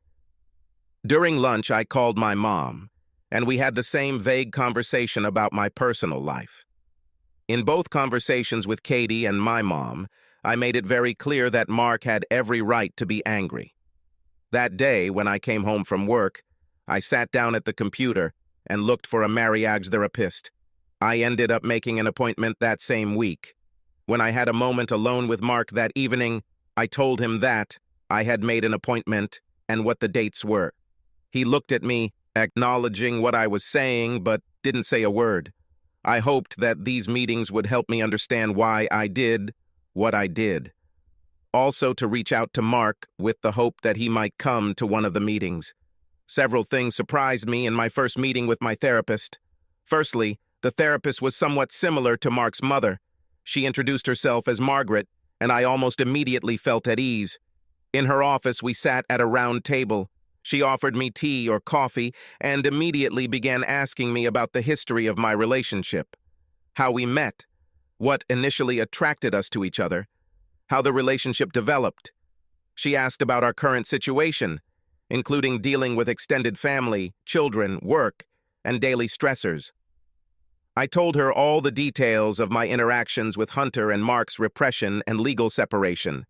During lunch, I called my mom, and we had the same vague conversation about my personal life. In both conversations with Katie and my mom, I made it very clear that Mark had every right to be angry. That day, when I came home from work, I sat down at the computer and looked for a marriage therapist. I ended up making an appointment that same week. When I had a moment alone with Mark that evening, I told him that I had made an appointment and what the dates were. He looked at me, acknowledging what I was saying, but didn't say a word. I hoped that these meetings would help me understand why I did what I did. Also to reach out to Mark with the hope that he might come to one of the meetings. Several things surprised me in my first meeting with my therapist. Firstly, the therapist was somewhat similar to Mark's mother. She introduced herself as Margaret, and I almost immediately felt at ease. In her office, we sat at a round table. She offered me tea or coffee and immediately began asking me about the history of my relationship, how we met, what initially attracted us to each other, how the relationship developed. She asked about our current situation, including dealing with extended family, children, work, and daily stressors. I told her all the details of my interactions with Hunter and Mark's repression and legal separation.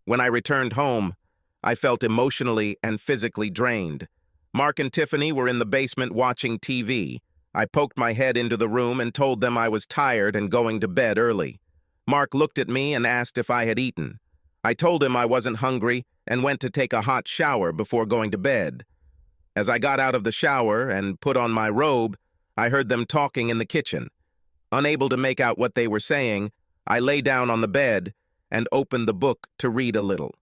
When I returned home, I felt emotionally and physically drained. Mark and Tiffany were in the basement watching TV. I poked my head into the room and told them I was tired and going to bed early. Mark looked at me and asked if I had eaten. I told him I wasn't hungry and went to take a hot shower before going to bed. As I got out of the shower and put on my robe, I heard them talking in the kitchen. Unable to make out what they were saying, I lay down on the bed and opened the book to read a little.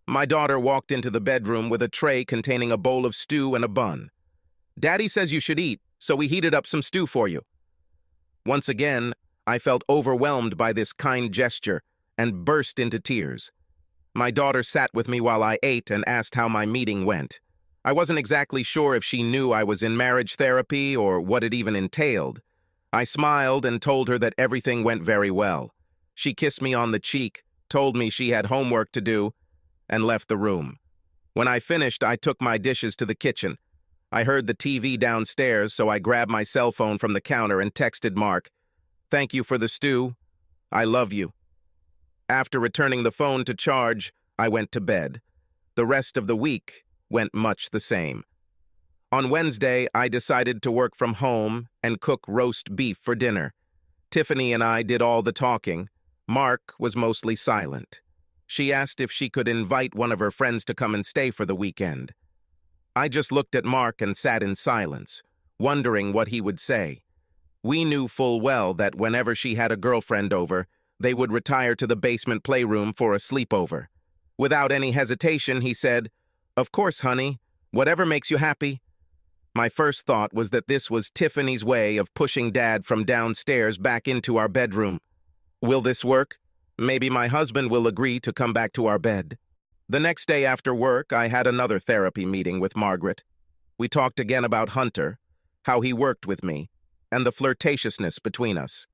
My daughter walked into the bedroom with a tray containing a bowl of stew and a bun. "Daddy says you should eat, so we heated up some stew for you." Once again, I felt overwhelmed by this kind gesture and burst into tears. My daughter sat with me while I ate and asked how my meeting went. I wasn't exactly sure if she knew I was in marriage therapy or what it even entailed. I smiled and told her that everything went very well. She kissed me on the cheek, told me she had homework to do, and left the room. When I finished, I took my dishes to the kitchen. I heard the TV downstairs, so I grabbed my cell phone from the counter and texted Mark, "Thank you for the stew. I love you." After returning the phone to charge, I went to bed. The rest of the week went much the same. On Wednesday, I decided to work from home and cook roast beef for dinner. Tiffany and I did all the talking. Mark was mostly silent. She asked if she could invite one of her friends to come and stay for the weekend. I just looked at Mark and sat in silence, wondering what he would say. We knew full well that whenever she had a girlfriend over, they would retire to the basement playroom for a sleepover. Without any hesitation, he said, "Of course, honey, whatever makes you happy." My first thought was that this was Tiffany's way of pushing Dad from downstairs back into our bedroom. Will this work? Maybe my husband will agree to come back to our bed. The next day after work, I had another therapy meeting with Margaret. We talked again about Hunter, how he worked with me, and the flirtatiousness between us.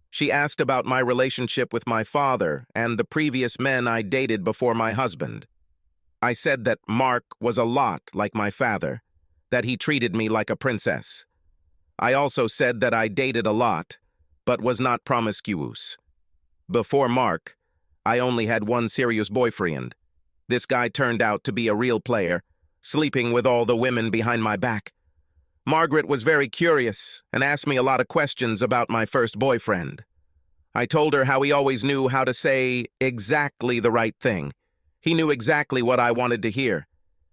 She asked about my relationship with my father and the previous men I dated before my husband. I said that Mark was a lot like my father, that he treated me like a princess. I also said that I dated a lot, but was not promiscuous. Before Mark, I only had one serious boyfriend. This guy turned out to be a real player, sleeping with all the women behind my back. Margaret was very curious and asked me a lot of questions about my first boyfriend. I told her how he always knew how to say exactly the right thing. He knew exactly what I wanted to hear.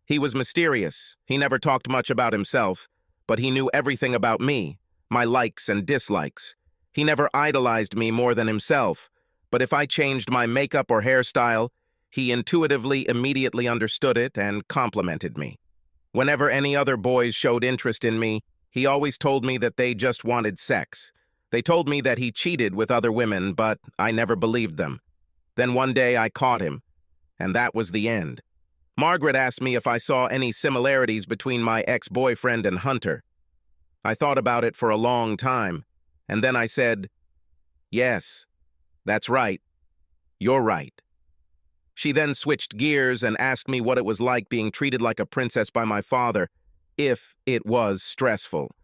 He was mysterious. He never talked much about himself, but he knew everything about me, my likes and dislikes. He never idolized me more than himself, but if I changed my makeup or hairstyle, he intuitively immediately understood it and complimented me. Whenever any other boys showed interest in me, he always told me that they just wanted sex. They told me that he cheated with other women, but I never believed them. Then one day I caught him, and that was the end. Margaret asked me if I saw any similarities between my ex-boyfriend and Hunter. I thought about it for a long time, and then I said, "Yes, that's right. You're right." She then switched gears and asked me what it was like being treated like a princess by my father, if it was stressful.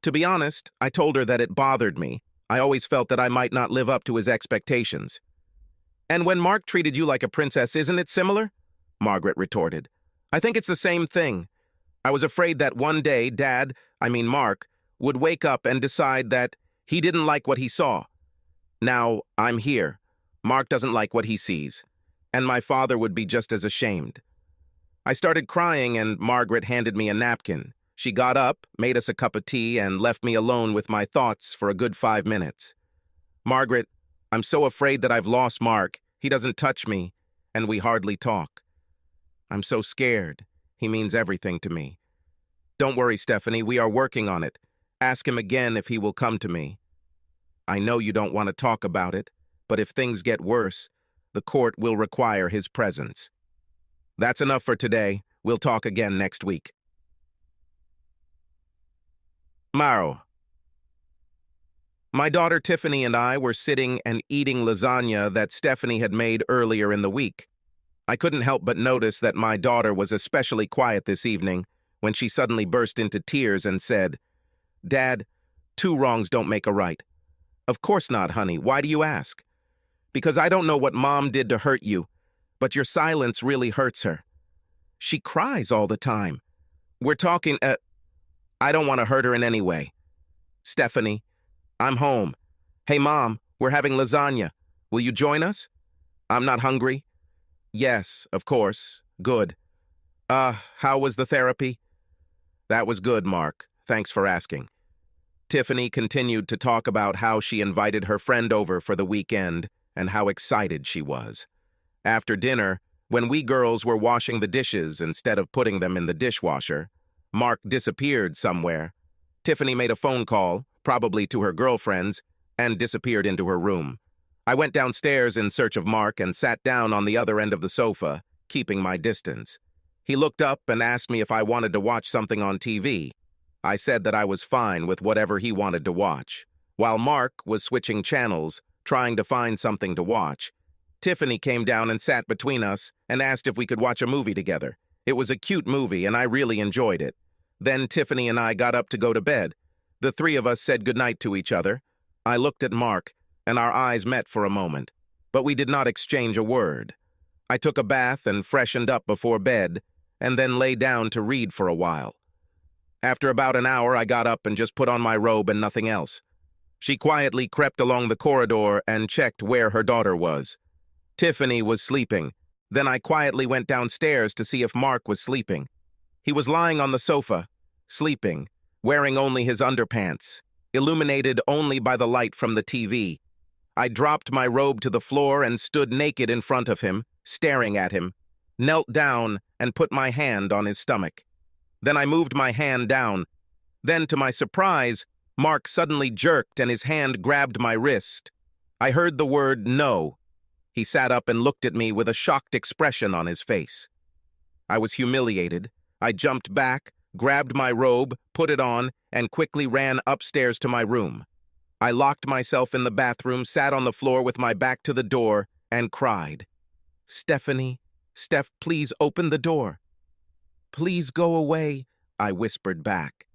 To be honest, I told her that it bothered me. I always felt that I might not live up to his expectations. "And when Mark treated you like a princess, isn't it similar?" Margaret retorted. "I think it's the same thing. I was afraid that one day Mark, would wake up and decide that he didn't like what he saw. Now, I'm here. Mark doesn't like what he sees, and my father would be just as ashamed." I started crying, and Margaret handed me a napkin. She got up, made us a cup of tea, and left me alone with my thoughts for a good 5 minutes. "Margaret, I'm so afraid that I've lost Mark. He doesn't touch me, and we hardly talk. I'm so scared. He means everything to me. Don't worry, Stephanie, we are working on it. Ask him again if he will come to me. I know you don't want to talk about it, but if things get worse, the court will require his presence. That's enough for today. We'll talk again next week." Maro. My daughter Tiffany and I were sitting and eating lasagna that Stephanie had made earlier in the week. I couldn't help but notice that my daughter was especially quiet this evening when she suddenly burst into tears and said, "Dad, 2 wrongs don't make a right." "Of course not, honey. Why do you ask?" "Because I don't know what Mom did to hurt you, but your silence really hurts her. She cries all the time. We're talking, I don't want to hurt her in any way. Stephanie, I'm home. Hey, Mom, we're having lasagna. Will you join us?" "I'm not hungry." "Yes, of course. Good. How was the therapy?" "That was good, Mark. Thanks for asking." Tiffany continued to talk about how she invited her friend over for the weekend and how excited she was. After dinner, when we girls were washing the dishes instead of putting them in the dishwasher, Mark disappeared somewhere. Tiffany made a phone call, probably to her girlfriends, and disappeared into her room. I went downstairs in search of Mark and sat down on the other end of the sofa, keeping my distance. He looked up and asked me if I wanted to watch something on TV. I said that I was fine with whatever he wanted to watch. While Mark was switching channels, trying to find something to watch, Tiffany came down and sat between us and asked if we could watch a movie together. It was a cute movie and I really enjoyed it. Then Tiffany and I got up to go to bed. The three of us said goodnight to each other. I looked at Mark and our eyes met for a moment, but we did not exchange a word. I took a bath and freshened up before bed and then lay down to read for a while. After about an hour, I got up and just put on my robe and nothing else. She quietly crept along the corridor and checked where her daughter was. Tiffany was sleeping. Then I quietly went downstairs to see if Mark was sleeping. He was lying on the sofa, sleeping, wearing only his underpants, illuminated only by the light from the TV. I dropped my robe to the floor and stood naked in front of him, staring at him, knelt down and put my hand on his stomach. Then I moved my hand down. Then, to my surprise, Mark suddenly jerked and his hand grabbed my wrist. I heard the word no. He sat up and looked at me with a shocked expression on his face. I was humiliated. I jumped back, grabbed my robe, put it on, and quickly ran upstairs to my room. I locked myself in the bathroom, sat on the floor with my back to the door, and cried. "Stephanie, Steph, please open the door." "Please go away," I whispered back.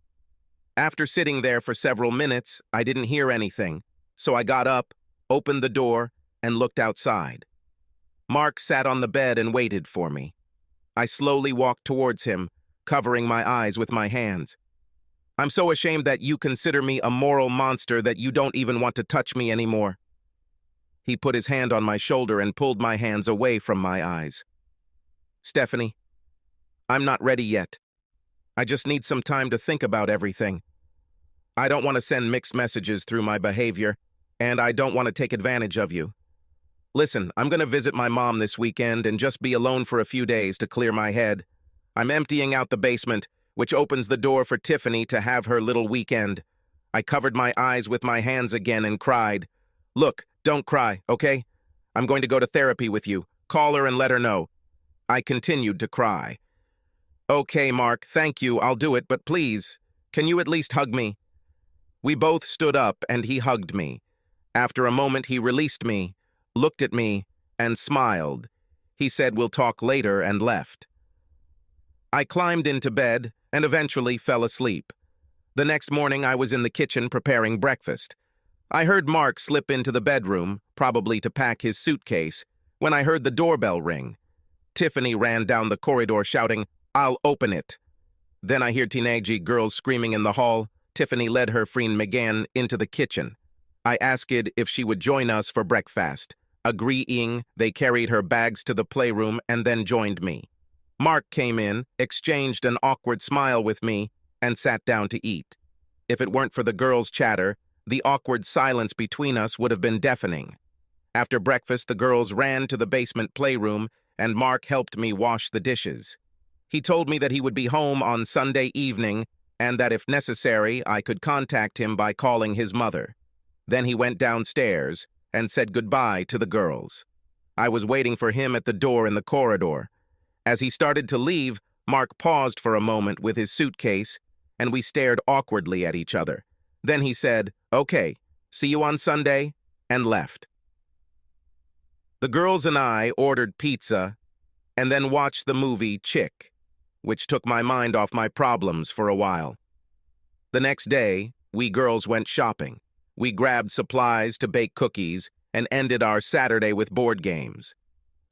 After sitting there for several minutes, I didn't hear anything, so I got up, opened the door, and looked outside. Mark sat on the bed and waited for me. I slowly walked towards him, covering my eyes with my hands. "I'm so ashamed that you consider me a moral monster that you don't even want to touch me anymore." He put his hand on my shoulder and pulled my hands away from my eyes. "Stephanie, I'm not ready yet. I just need some time to think about everything. I don't want to send mixed messages through my behavior, and I don't want to take advantage of you. Listen, I'm going to visit my mom this weekend and just be alone for a few days to clear my head. I'm emptying out the basement, which opens the door for Tiffany to have her little weekend. I covered my eyes with my hands again and cried. Look, don't cry, okay? I'm going to go to therapy with you. Call her and let her know. I continued to cry. Okay, Mark, thank you, I'll do it, but please, can you at least hug me? We both stood up and he hugged me. After a moment, he released me, looked at me, and smiled. He said we'll talk later and left. I climbed into bed and eventually fell asleep. The next morning, I was in the kitchen preparing breakfast. I heard Mark slip into the bedroom, probably to pack his suitcase, when I heard the doorbell ring. Tiffany ran down the corridor shouting, "I'll open it." Then I hear teenage girls screaming in the hall. Tiffany led her friend Megan into the kitchen. I asked if she would join us for breakfast. Agreeing, they carried her bags to the playroom and then joined me. Mark came in, exchanged an awkward smile with me, and sat down to eat. If it weren't for the girls' chatter, the awkward silence between us would have been deafening. After breakfast, the girls ran to the basement playroom, and Mark helped me wash the dishes. He told me that he would be home on Sunday evening, and that if necessary, I could contact him by calling his mother. Then he went downstairs and said goodbye to the girls. I was waiting for him at the door in the corridor. As he started to leave, Mark paused for a moment with his suitcase, and we stared awkwardly at each other. Then he said, "Okay, see you on Sunday," and left. The girls and I ordered pizza and then watched the movie Chick, which took my mind off my problems for a while. The next day, we girls went shopping. We grabbed supplies to bake cookies and ended our Saturday with board games.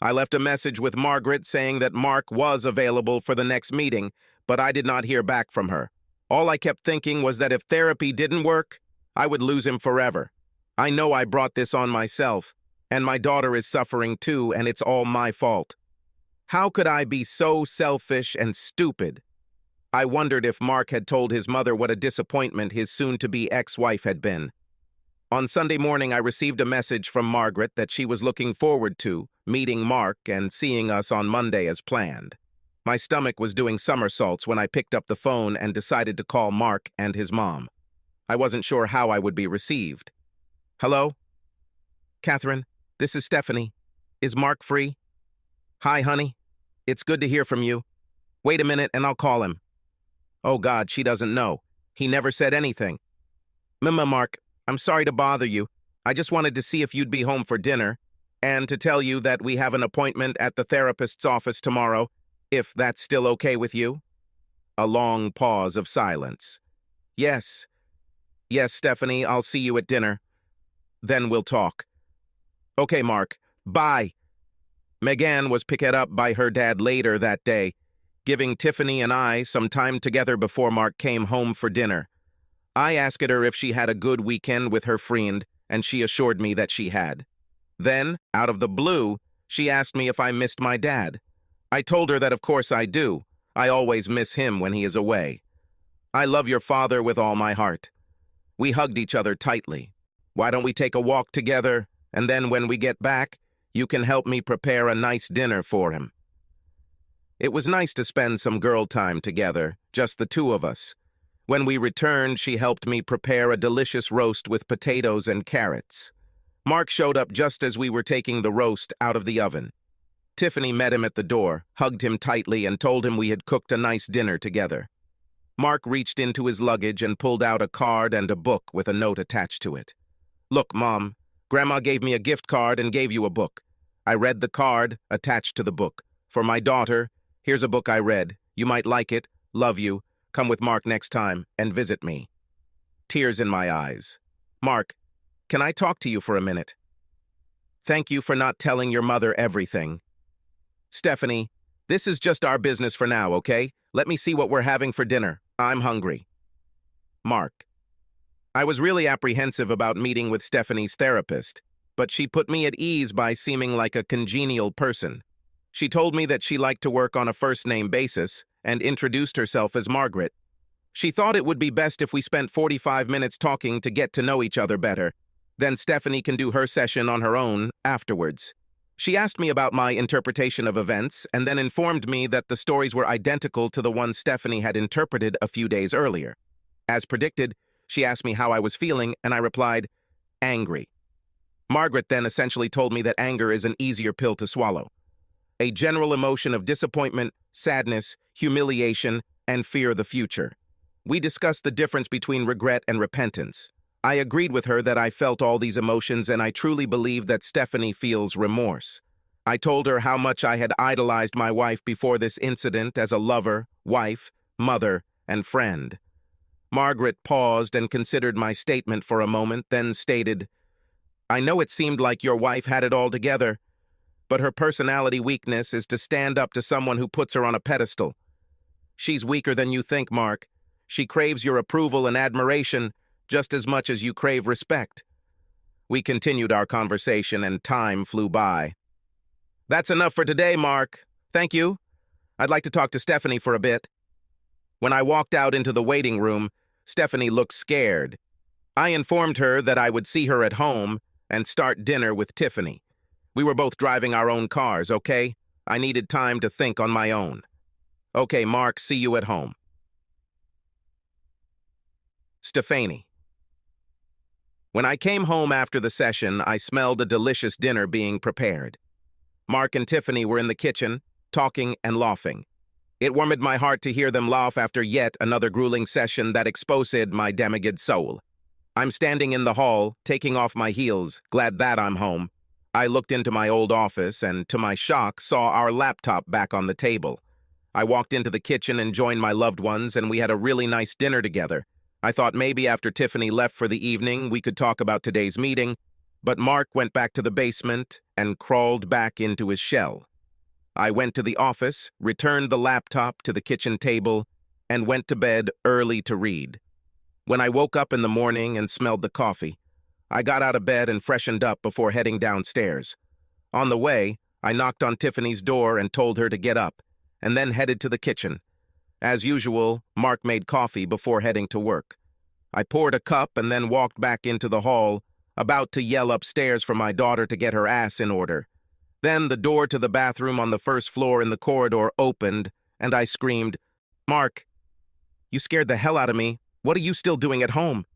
I left a message with Margaret saying that Mark was available for the next meeting, but I did not hear back from her. All I kept thinking was that if therapy didn't work, I would lose him forever. I know I brought this on myself, and my daughter is suffering too, and it's all my fault. How could I be so selfish and stupid? I wondered if Mark had told his mother what a disappointment his soon-to-be ex-wife had been. On Sunday morning, I received a message from Margaret that she was looking forward to meeting Mark and seeing us on Monday as planned. My stomach was doing somersaults when I picked up the phone and decided to call Mark and his mom. I wasn't sure how I would be received. Hello? Catherine, this is Stephanie. Is Mark free? Hi, honey. It's good to hear from you. Wait a minute and I'll call him. Oh God, she doesn't know. He never said anything. Mark, I'm sorry to bother you. I just wanted to see if you'd be home for dinner and to tell you that we have an appointment at the therapist's office tomorrow, if that's still okay with you. A long pause of silence. Yes. Yes, Stephanie, I'll see you at dinner. Then we'll talk. Okay, Mark. Bye. Megan was picked up by her dad later that day, giving Tiffany and I some time together before Mark came home for dinner. I asked her if she had a good weekend with her friend, and she assured me that she had. Then, out of the blue, she asked me if I missed my dad. I told her that of course I do. I always miss him when he is away. I love your father with all my heart. We hugged each other tightly. Why don't we take a walk together, and then when we get back, you can help me prepare a nice dinner for him. It was nice to spend some girl time together, just the two of us. When we returned, she helped me prepare a delicious roast with potatoes and carrots. Mark showed up just as we were taking the roast out of the oven. Tiffany met him at the door, hugged him tightly, and told him we had cooked a nice dinner together. Mark reached into his luggage and pulled out a card and a book with a note attached to it. Look, Mom, Grandma gave me a gift card and gave you a book. I read the card attached to the book. For my daughter, here's a book I read. You might like it. Love you. Come with Mark next time and visit me. Tears in my eyes. Mark, can I talk to you for a minute? Thank you for not telling your mother everything. Stephanie, this is just our business for now, okay? Let me see what we're having for dinner. I'm hungry. Mark. I was really apprehensive about meeting with Stephanie's therapist, but she put me at ease by seeming like a congenial person. She told me that she liked to work on a first-name basis and introduced herself as Margaret. She thought it would be best if we spent 45 minutes talking to get to know each other better. Then Stephanie can do her session on her own afterwards. She asked me about my interpretation of events and then informed me that the stories were identical to the ones Stephanie had interpreted a few days earlier. As predicted, she asked me how I was feeling, and I replied, angry. Margaret then essentially told me that anger is an easier pill to swallow. A general emotion of disappointment, sadness, humiliation, and fear of the future. We discussed the difference between regret and repentance. I agreed with her that I felt all these emotions, and I truly believe that Stephanie feels remorse. I told her how much I had idolized my wife before this incident as a lover, wife, mother, and friend. Margaret paused and considered my statement for a moment, then stated, I know it seemed like your wife had it all together, but her personality weakness is to stand up to someone who puts her on a pedestal. She's weaker than you think, Mark. She craves your approval and admiration just as much as you crave respect. We continued our conversation and time flew by. That's enough for today, Mark. Thank you. I'd like to talk to Stephanie for a bit. When I walked out into the waiting room, Stephanie looked scared. I informed her that I would see her at home and start dinner with Tiffany. We were both driving our own cars, okay? I needed time to think on my own. Okay, Mark, see you at home. Stephanie. When I came home after the session, I smelled a delicious dinner being prepared. Mark and Tiffany were in the kitchen, talking and laughing. It warmed my heart to hear them laugh after yet another grueling session that exposed my damaged soul. I'm standing in the hall, taking off my heels, glad that I'm home. I looked into my old office and, to my shock, saw our laptop back on the table. I walked into the kitchen and joined my loved ones, and we had a really nice dinner together. I thought maybe after Tiffany left for the evening, we could talk about today's meeting, but Mark went back to the basement and crawled back into his shell. I went to the office, returned the laptop to the kitchen table, and went to bed early to read. When I woke up in the morning and smelled the coffee, I got out of bed and freshened up before heading downstairs. On the way, I knocked on Tiffany's door and told her to get up, and then headed to the kitchen. As usual, Mark made coffee before heading to work. I poured a cup and then walked back into the hall, about to yell upstairs for my daughter to get her ass in order. Then the door to the bathroom on the first floor in the corridor opened, and I screamed, "Mark, you scared the hell out of me. What are you still doing at home?"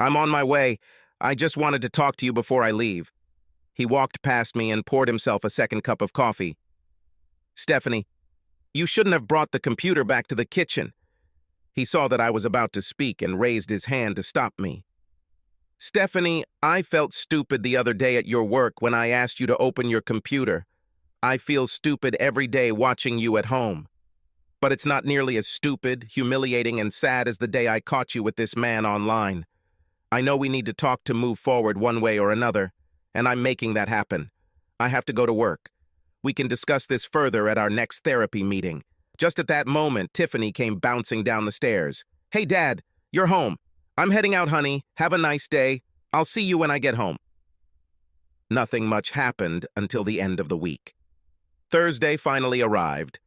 "I'm on my way. I just wanted to talk to you before I leave." He walked past me and poured himself a second cup of coffee. "Stephanie, you shouldn't have brought the computer back to the kitchen." He saw that I was about to speak and raised his hand to stop me. "Stephanie, I felt stupid the other day at your work when I asked you to open your computer. I feel stupid every day watching you at home. But it's not nearly as stupid, humiliating, and sad as the day I caught you with this man online. I know we need to talk to move forward one way or another, and I'm making that happen. I have to go to work. We can discuss this further at our next therapy meeting." Just at that moment, Tiffany came bouncing down the stairs. "Hey, Dad, you're home. I'm heading out, honey. Have a nice day. I'll see you when I get home." Nothing much happened until the end of the week. Thursday finally arrived.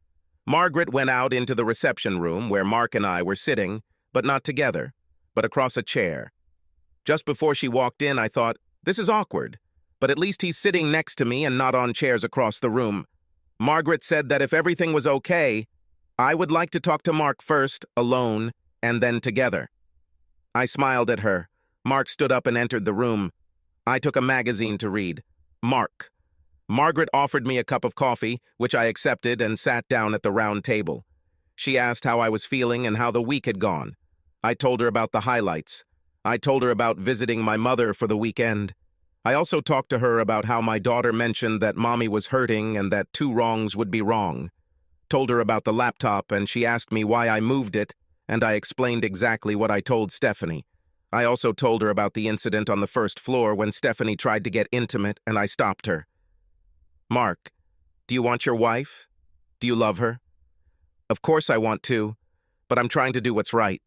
Margaret went out into the reception room where Mark and I were sitting, but not together, but across a chair. Just before she walked in, I thought, this is awkward, but at least he's sitting next to me and not on chairs across the room. Margaret said that if everything was okay, I would like to talk to Mark first, alone, and then together. I smiled at her. Mark stood up and entered the room. I took a magazine to read. Mark. Margaret offered me a cup of coffee, which I accepted and sat down at the round table. She asked how I was feeling and how the week had gone. I told her about the highlights. I told her about visiting my mother for the weekend. I also talked to her about how my daughter mentioned that Mommy was hurting and that 2 wrongs would be wrong. Told her about the laptop, and she asked me why I moved it, and I explained exactly what I told Stephanie. I also told her about the incident on the first floor when Stephanie tried to get intimate and I stopped her. "Mark, do you want your wife? Do you love her?" "Of course I want to, but I'm trying to do what's right.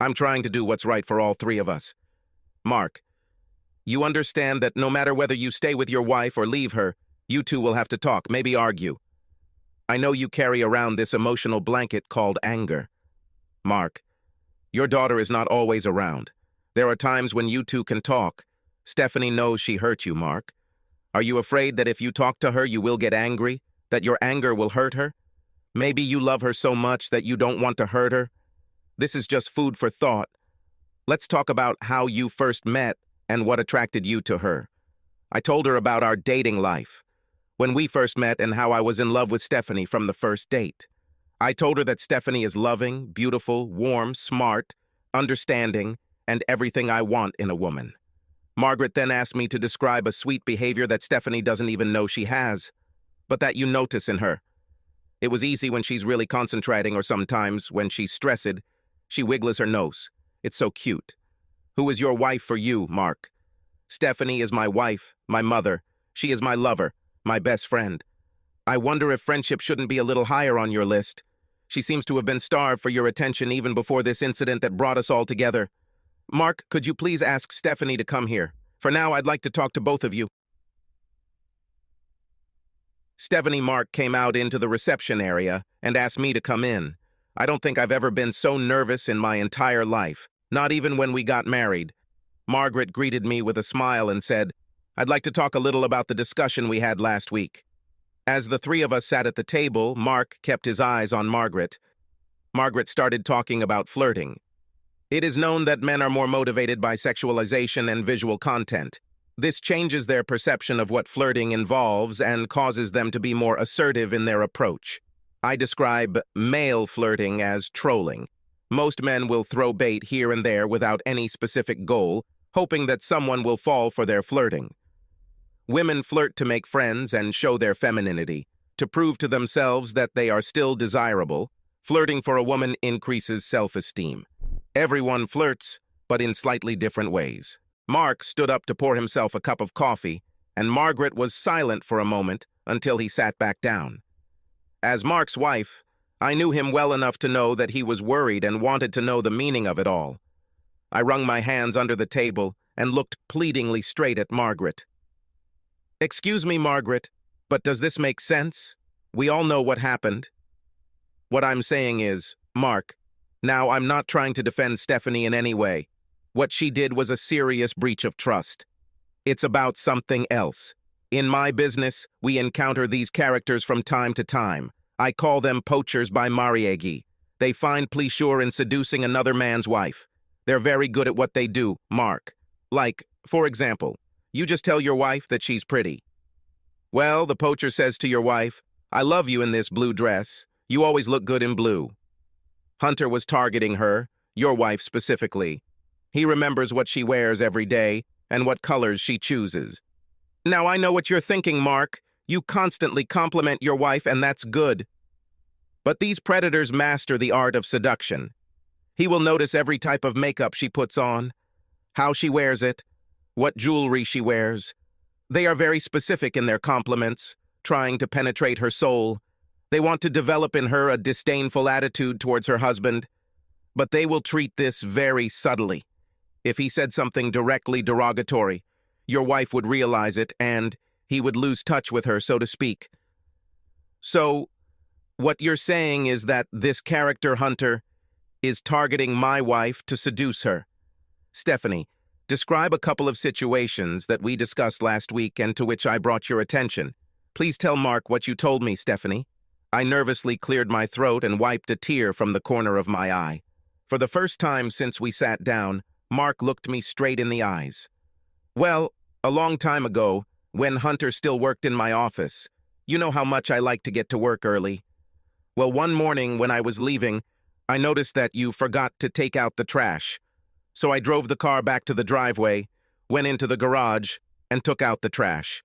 I'm trying to do what's right for all 3 of us. Mark, you understand that no matter whether you stay with your wife or leave her, you 2 will have to talk, maybe argue. I know you carry around this emotional blanket called anger. Mark, your daughter is not always around. There are times when you 2 can talk. Stephanie knows she hurt you, Mark. Are you afraid that if you talk to her, you will get angry, that your anger will hurt her? Maybe you love her so much that you don't want to hurt her. This is just food for thought. Let's talk about how you first met and what attracted you to her." I told her about our dating life, when we first met and how I was in love with Stephanie from the first date. I told her that Stephanie is loving, beautiful, warm, smart, understanding, and everything I want in a woman. Margaret then asked me to describe a sweet behavior that Stephanie doesn't even know she has, but that you notice in her. It was easy when she's really concentrating, or sometimes when she's stressed, she wiggles her nose. It's so cute. Who is your wife for you, Mark? Stephanie is my wife, my mother. She is my lover, my best friend. I wonder if friendship shouldn't be a little higher on your list. She seems to have been starved for your attention even before this incident that brought us all together. Mark, could you please ask Stephanie to come here? For now, I'd like to talk to both of you. Stephanie Mark came out into the reception area and asked me to come in. I don't think I've ever been so nervous in my entire life, not even when we got married. Margaret greeted me with a smile and said, "I'd like to talk a little about the discussion we had last week." As the 3 of us sat at the table, Mark kept his eyes on Margaret. Margaret started talking about flirting. It is known that men are more motivated by sexualization and visual content. This changes their perception of what flirting involves and causes them to be more assertive in their approach. I describe male flirting as trolling. Most men will throw bait here and there without any specific goal, hoping that someone will fall for their flirting. Women flirt to make friends and show their femininity, to prove to themselves that they are still desirable. Flirting for a woman increases self-esteem. Everyone flirts, but in slightly different ways. Mark stood up to pour himself a cup of coffee, and Margaret was silent for a moment until he sat back down. As Mark's wife, I knew him well enough to know that he was worried and wanted to know the meaning of it all. I wrung my hands under the table and looked pleadingly straight at Margaret. "Excuse me, Margaret, but does this make sense? We all know what happened." What I'm saying is, Mark, now I'm not trying to defend Stephanie in any way. What she did was a serious breach of trust. It's about something else. In my business, we encounter these characters from time to time. I call them poachers by Mariegi. They find pleasure in seducing another man's wife. They're very good at what they do, Mark. Like, for example, you just tell your wife that she's pretty. Well, the poacher says to your wife, "I love you in this blue dress. You always look good in blue." Hunter was targeting her, your wife specifically. He remembers what she wears every day and what colors she chooses. Now I know what you're thinking, Mark. You constantly compliment your wife, and that's good. But these predators master the art of seduction. He will notice every type of makeup she puts on, how she wears it, what jewelry she wears. They are very specific in their compliments, trying to penetrate her soul. They want to develop in her a disdainful attitude towards her husband, but they will treat this very subtly. If he said something directly derogatory, your wife would realize it and he would lose touch with her, so to speak. So, what you're saying is that this character Hunter is targeting my wife to seduce her. Stephanie, describe a couple of situations that we discussed last week and to which I brought your attention. Please tell Mark what you told me, Stephanie. I nervously cleared my throat and wiped a tear from the corner of my eye. For the first time since we sat down, Mark looked me straight in the eyes. Well, a long time ago, when Hunter still worked in my office, you know how much I like to get to work early. Well, one morning when I was leaving, I noticed that you forgot to take out the trash. So I drove the car back to the driveway, went into the garage, and took out the trash.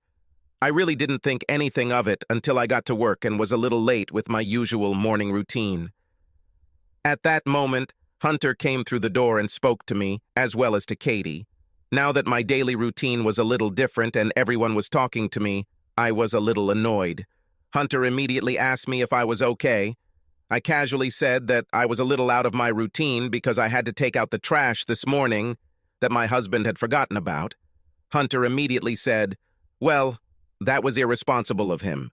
I really didn't think anything of it until I got to work and was a little late with my usual morning routine. At that moment, Hunter came through the door and spoke to me, as well as to Katie. Now that my daily routine was a little different and everyone was talking to me, I was a little annoyed. Hunter immediately asked me if I was okay. I casually said that I was a little out of my routine because I had to take out the trash this morning that my husband had forgotten about. Hunter immediately said, "Well, that was irresponsible of him."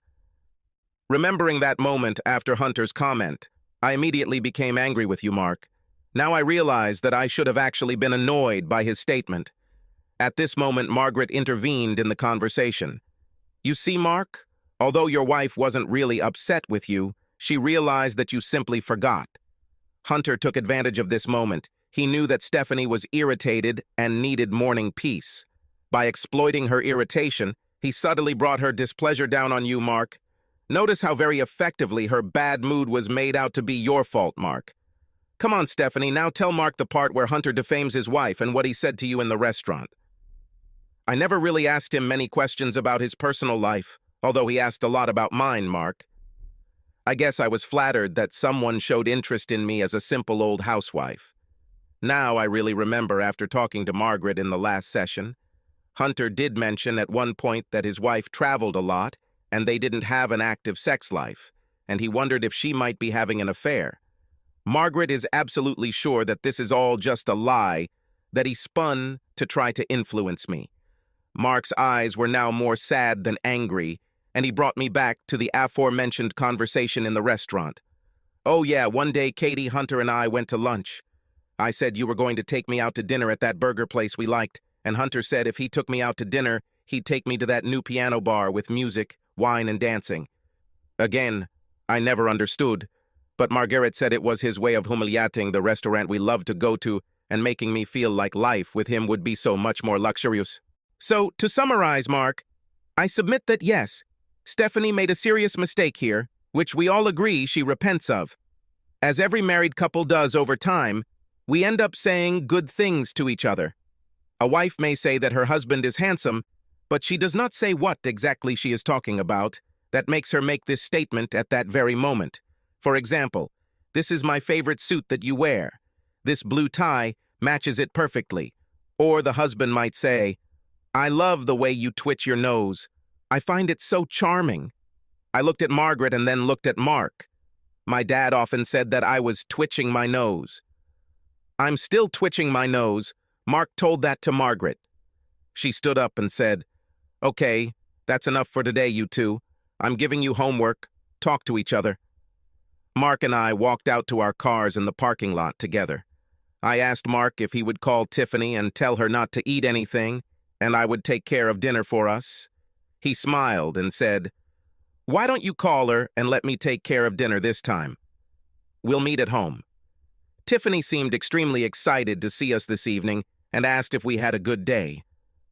Remembering that moment after Hunter's comment, I immediately became angry with you, Mark. Now I realize that I should have actually been annoyed by his statement. At this moment, Margaret intervened in the conversation. You see, Mark, although your wife wasn't really upset with you, she realized that you simply forgot. Hunter took advantage of this moment. He knew that Stephanie was irritated and needed morning peace. By exploiting her irritation, he subtly brought her displeasure down on you, Mark. Notice how very effectively her bad mood was made out to be your fault, Mark. Come on, Stephanie, now tell Mark the part where Hunter defames his wife and what he said to you in the restaurant. I never really asked him many questions about his personal life, although he asked a lot about mine, Mark. I guess I was flattered that someone showed interest in me as a simple old housewife. Now I really remember after talking to Margaret in the last session, Hunter did mention at one point that his wife traveled a lot and they didn't have an active sex life, and he wondered if she might be having an affair. Margaret is absolutely sure that this is all just a lie that he spun to try to influence me. Mark's eyes were now more sad than angry, and he brought me back to the aforementioned conversation in the restaurant. Oh yeah, one day Katie, Hunter, and I went to lunch. I said you were going to take me out to dinner at that burger place we liked, and Hunter said if he took me out to dinner, he'd take me to that new piano bar with music, wine, and dancing. Again, I never understood, but Margaret said it was his way of humiliating the restaurant we loved to go to and making me feel like life with him would be so much more luxurious. So, to summarize, Mark, I submit that yes, Stephanie made a serious mistake here, which we all agree she repents of. As every married couple does over time, we end up saying good things to each other. A wife may say that her husband is handsome, but she does not say what exactly she is talking about that makes her make this statement at that very moment. For example, "This is my favorite suit that you wear. This blue tie matches it perfectly." Or the husband might say, "I love the way you twitch your nose. I find it so charming." I looked at Margaret and then looked at Mark. My dad often said that I was twitching my nose. I'm still twitching my nose. Mark told that to Margaret. She stood up and said, "Okay, that's enough for today, you two. I'm giving you homework. Talk to each other." Mark and I walked out to our cars in the parking lot together. I asked Mark if he would call Tiffany and tell her not to eat anything, and I would take care of dinner for us. He smiled and said, "Why don't you call her and let me take care of dinner this time? We'll meet at home." Tiffany seemed extremely excited to see us this evening and asked if we had a good day.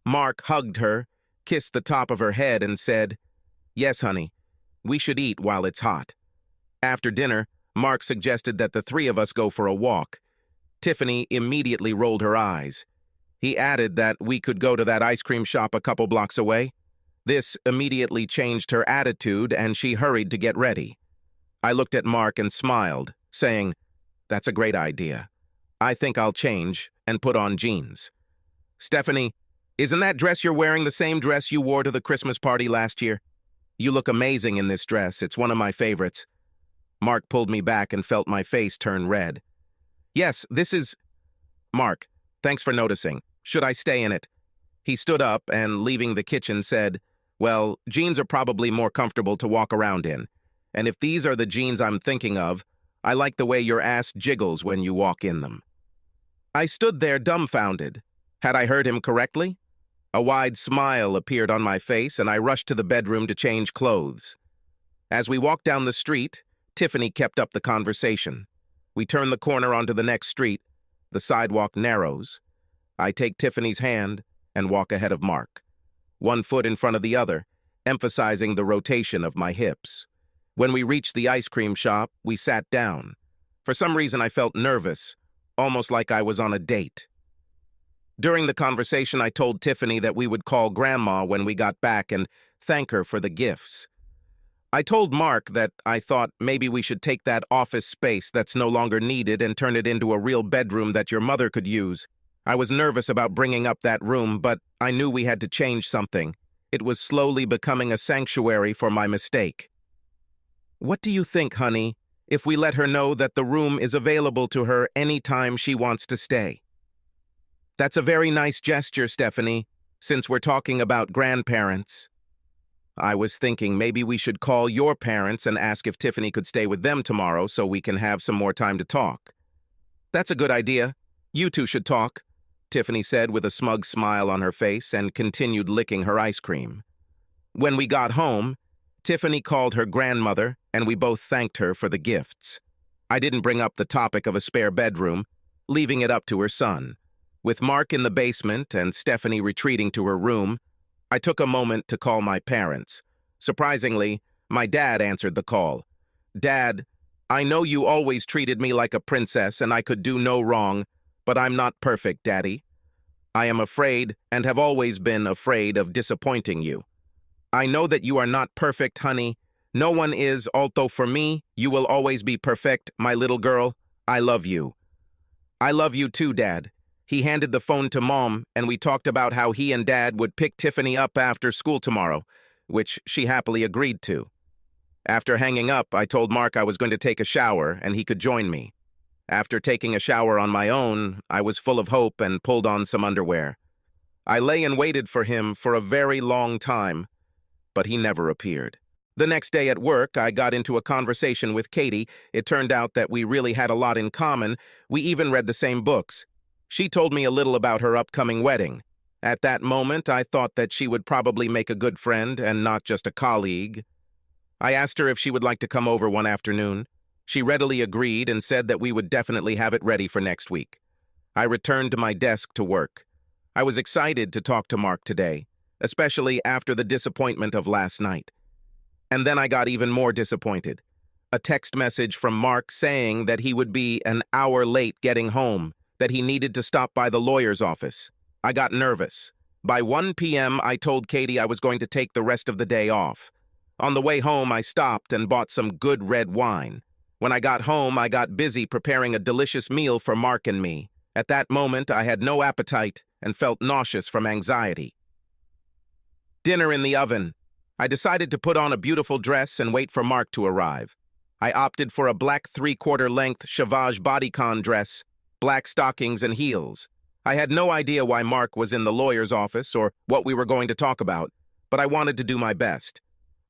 Mark hugged her, kissed the top of her head, and said, "Yes, honey, we should eat while it's hot." After dinner, Mark suggested that the three of us go for a walk. Tiffany immediately rolled her eyes. He added that we could go to that ice cream shop a couple blocks away. This immediately changed her attitude, and she hurried to get ready. I looked at Mark and smiled, saying, "That's a great idea. I think I'll change and put on jeans." "Stephanie, isn't that dress you're wearing the same dress you wore to the Christmas party last year? You look amazing in this dress. It's one of my favorites." Mark pulled me back and felt my face turn red. "Yes, this is—" "Mark, thanks for noticing. Should I stay in it?" He stood up and, leaving the kitchen, said, "Well, jeans are probably more comfortable to walk around in. And if these are the jeans I'm thinking of, I like the way your ass jiggles when you walk in them." I stood there dumbfounded. Had I heard him correctly? A wide smile appeared on my face, and I rushed to the bedroom to change clothes. As we walked down the street, Tiffany kept up the conversation. We turn the corner onto the next street. The sidewalk narrows. I take Tiffany's hand and walk ahead of Mark, one foot in front of the other, emphasizing the rotation of my hips. When we reached the ice cream shop, we sat down. For some reason, I felt nervous, almost like I was on a date. During the conversation, I told Tiffany that we would call Grandma when we got back and thank her for the gifts. I told Mark that I thought maybe we should take that office space that's no longer needed and turn it into a real bedroom that your mother could use. I was nervous about bringing up that room, but I knew we had to change something. It was slowly becoming a sanctuary for my mistake. "What do you think, honey, if we let her know that the room is available to her any time she wants to stay?" "That's a very nice gesture, Stephanie, since we're talking about grandparents." "I was thinking maybe we should call your parents and ask if Tiffany could stay with them tomorrow so we can have some more time to talk." "That's a good idea. You two should talk," Tiffany said with a smug smile on her face and continued licking her ice cream. When we got home, Tiffany called her grandmother and we both thanked her for the gifts. I didn't bring up the topic of a spare bedroom, leaving it up to her son. With Mark in the basement and Stephanie retreating to her room, I took a moment to call my parents. Surprisingly, my dad answered the call. "Dad, I know you always treated me like a princess and I could do no wrong, but I'm not perfect, Daddy. I am afraid and have always been afraid of disappointing you. I know that you are not perfect, honey. No one is, although for me, you will always be perfect, my little girl. I love you." "I love you too, Dad." He handed the phone to Mom, and we talked about how he and Dad would pick Tiffany up after school tomorrow, which she happily agreed to. After hanging up, I told Mark I was going to take a shower and he could join me. After taking a shower on my own, I was full of hope and pulled on some underwear. I lay and waited for him for a very long time, but he never appeared. The next day at work, I got into a conversation with Katie. It turned out that we really had a lot in common. We even read the same books. She told me a little about her upcoming wedding. At that moment, I thought that she would probably make a good friend and not just a colleague. I asked her if she would like to come over one afternoon. She readily agreed and said that we would definitely have it ready for next week. I returned to my desk to work. I was excited to talk to Mark today, especially after the disappointment of last night. And then I got even more disappointed. A text message from Mark saying that he would be an hour late getting home, that he needed to stop by the lawyer's office. I got nervous. By 1 p.m., I told Katie I was going to take the rest of the day off. On the way home, I stopped and bought some good red wine. When I got home, I got busy preparing a delicious meal for Mark and me. At that moment, I had no appetite and felt nauseous from anxiety. Dinner in the oven. I decided to put on a beautiful dress and wait for Mark to arrive. I opted for a black 3/4-length Chevage bodycon dress, black stockings and heels. I had no idea why Mark was in the lawyer's office or what we were going to talk about, but I wanted to do my best.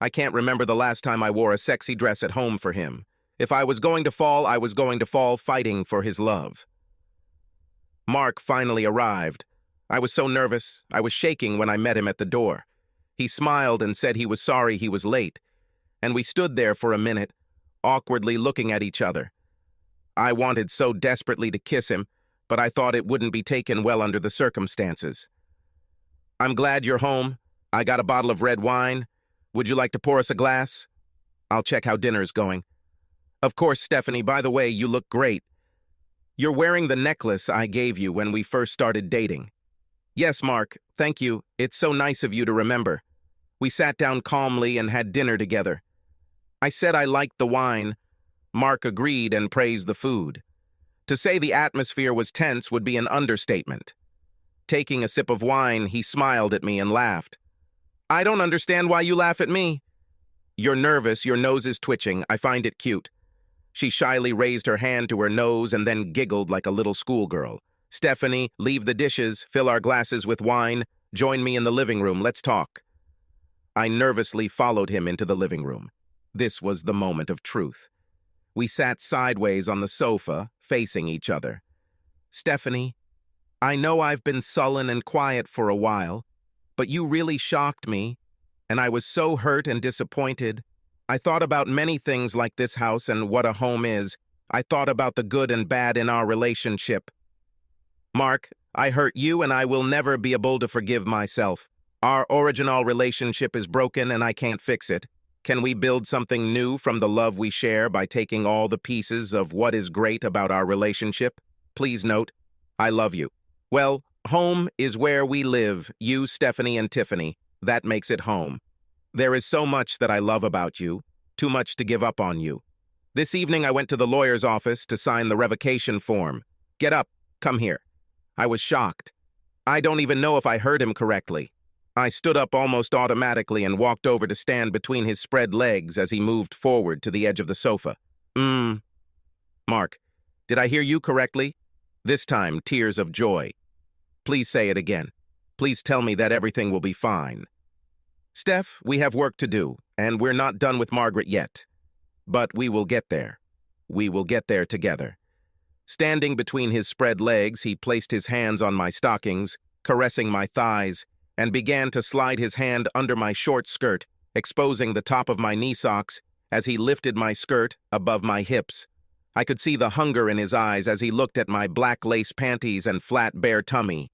I can't remember the last time I wore a sexy dress at home for him. If I was going to fall, I was going to fall fighting for his love. Mark finally arrived. I was so nervous, I was shaking when I met him at the door. He smiled and said he was sorry he was late, and we stood there for a minute, awkwardly looking at each other. I wanted so desperately to kiss him, but I thought it wouldn't be taken well under the circumstances. "I'm glad you're home. I got a bottle of red wine. Would you like to pour us a glass? I'll check how dinner's going." "Of course, Stephanie. By the way, you look great. You're wearing the necklace I gave you when we first started dating." "Yes, Mark. Thank you. It's so nice of you to remember." We sat down calmly and had dinner together. I said I liked the wine. Mark agreed and praised the food. To say the atmosphere was tense would be an understatement. Taking a sip of wine, he smiled at me and laughed. "I don't understand why you laugh at me." "You're nervous, your nose is twitching. I find it cute." She shyly raised her hand to her nose and then giggled like a little schoolgirl. "Stephanie, leave the dishes, fill our glasses with wine. Join me in the living room, let's talk." I nervously followed him into the living room. This was the moment of truth. We sat sideways on the sofa, facing each other. "Stephanie, I know I've been sullen and quiet for a while, but you really shocked me, and I was so hurt and disappointed. I thought about many things like this house and what a home is. I thought about the good and bad in our relationship. Mark, I hurt you and I will never be able to forgive myself. Our original relationship is broken and I can't fix it. Can we build something new from the love we share by taking all the pieces of what is great about our relationship? Please note, I love you. Well, home is where we live, you, Stephanie, and Tiffany. That makes it home. There is so much that I love about you, too much to give up on you. This evening I went to the lawyer's office to sign the revocation form. Get up, come here. I was shocked. I don't even know if I heard him correctly. I stood up almost automatically and walked over to stand between his spread legs as he moved forward to the edge of the sofa. Mark, did I hear you correctly? This time, tears of joy. Please say it again. Please tell me that everything will be fine. Steph, we have work to do, and we're not done with Margaret yet. But we will get there. We will get there together. Standing between his spread legs, he placed his hands on my stockings, caressing my thighs, and began to slide his hand under my short skirt, exposing the top of my knee socks as he lifted my skirt above my hips. I could see the hunger in his eyes as he looked at my black lace panties and flat bare tummy.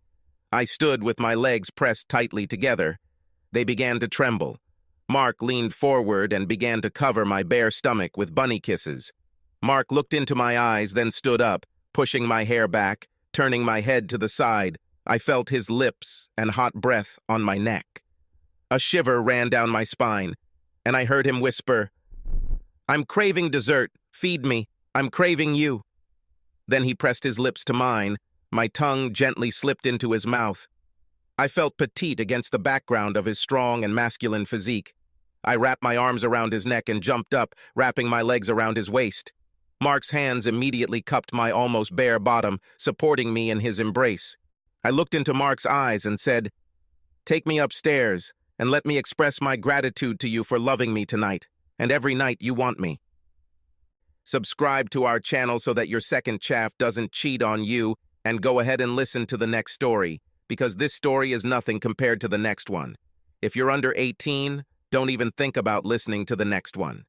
I stood with my legs pressed tightly together. They began to tremble. Mark leaned forward and began to cover my bare stomach with bunny kisses. Mark looked into my eyes, then stood up, pushing my hair back, turning my head to the side. I felt his lips and hot breath on my neck. A shiver ran down my spine, and I heard him whisper, "I'm craving dessert. Feed me. I'm craving you." Then he pressed his lips to mine. My tongue gently slipped into his mouth. I felt petite against the background of his strong and masculine physique. I wrapped my arms around his neck and jumped up, wrapping my legs around his waist. Mark's hands immediately cupped my almost bare bottom, supporting me in his embrace. I looked into Mark's eyes and said, "Take me upstairs and let me express my gratitude to you for loving me tonight, and every night you want me." Subscribe to our channel so that your second chaff doesn't cheat on you, and go ahead and listen to the next story, because this story is nothing compared to the next one. If you're under 18, don't even think about listening to the next one.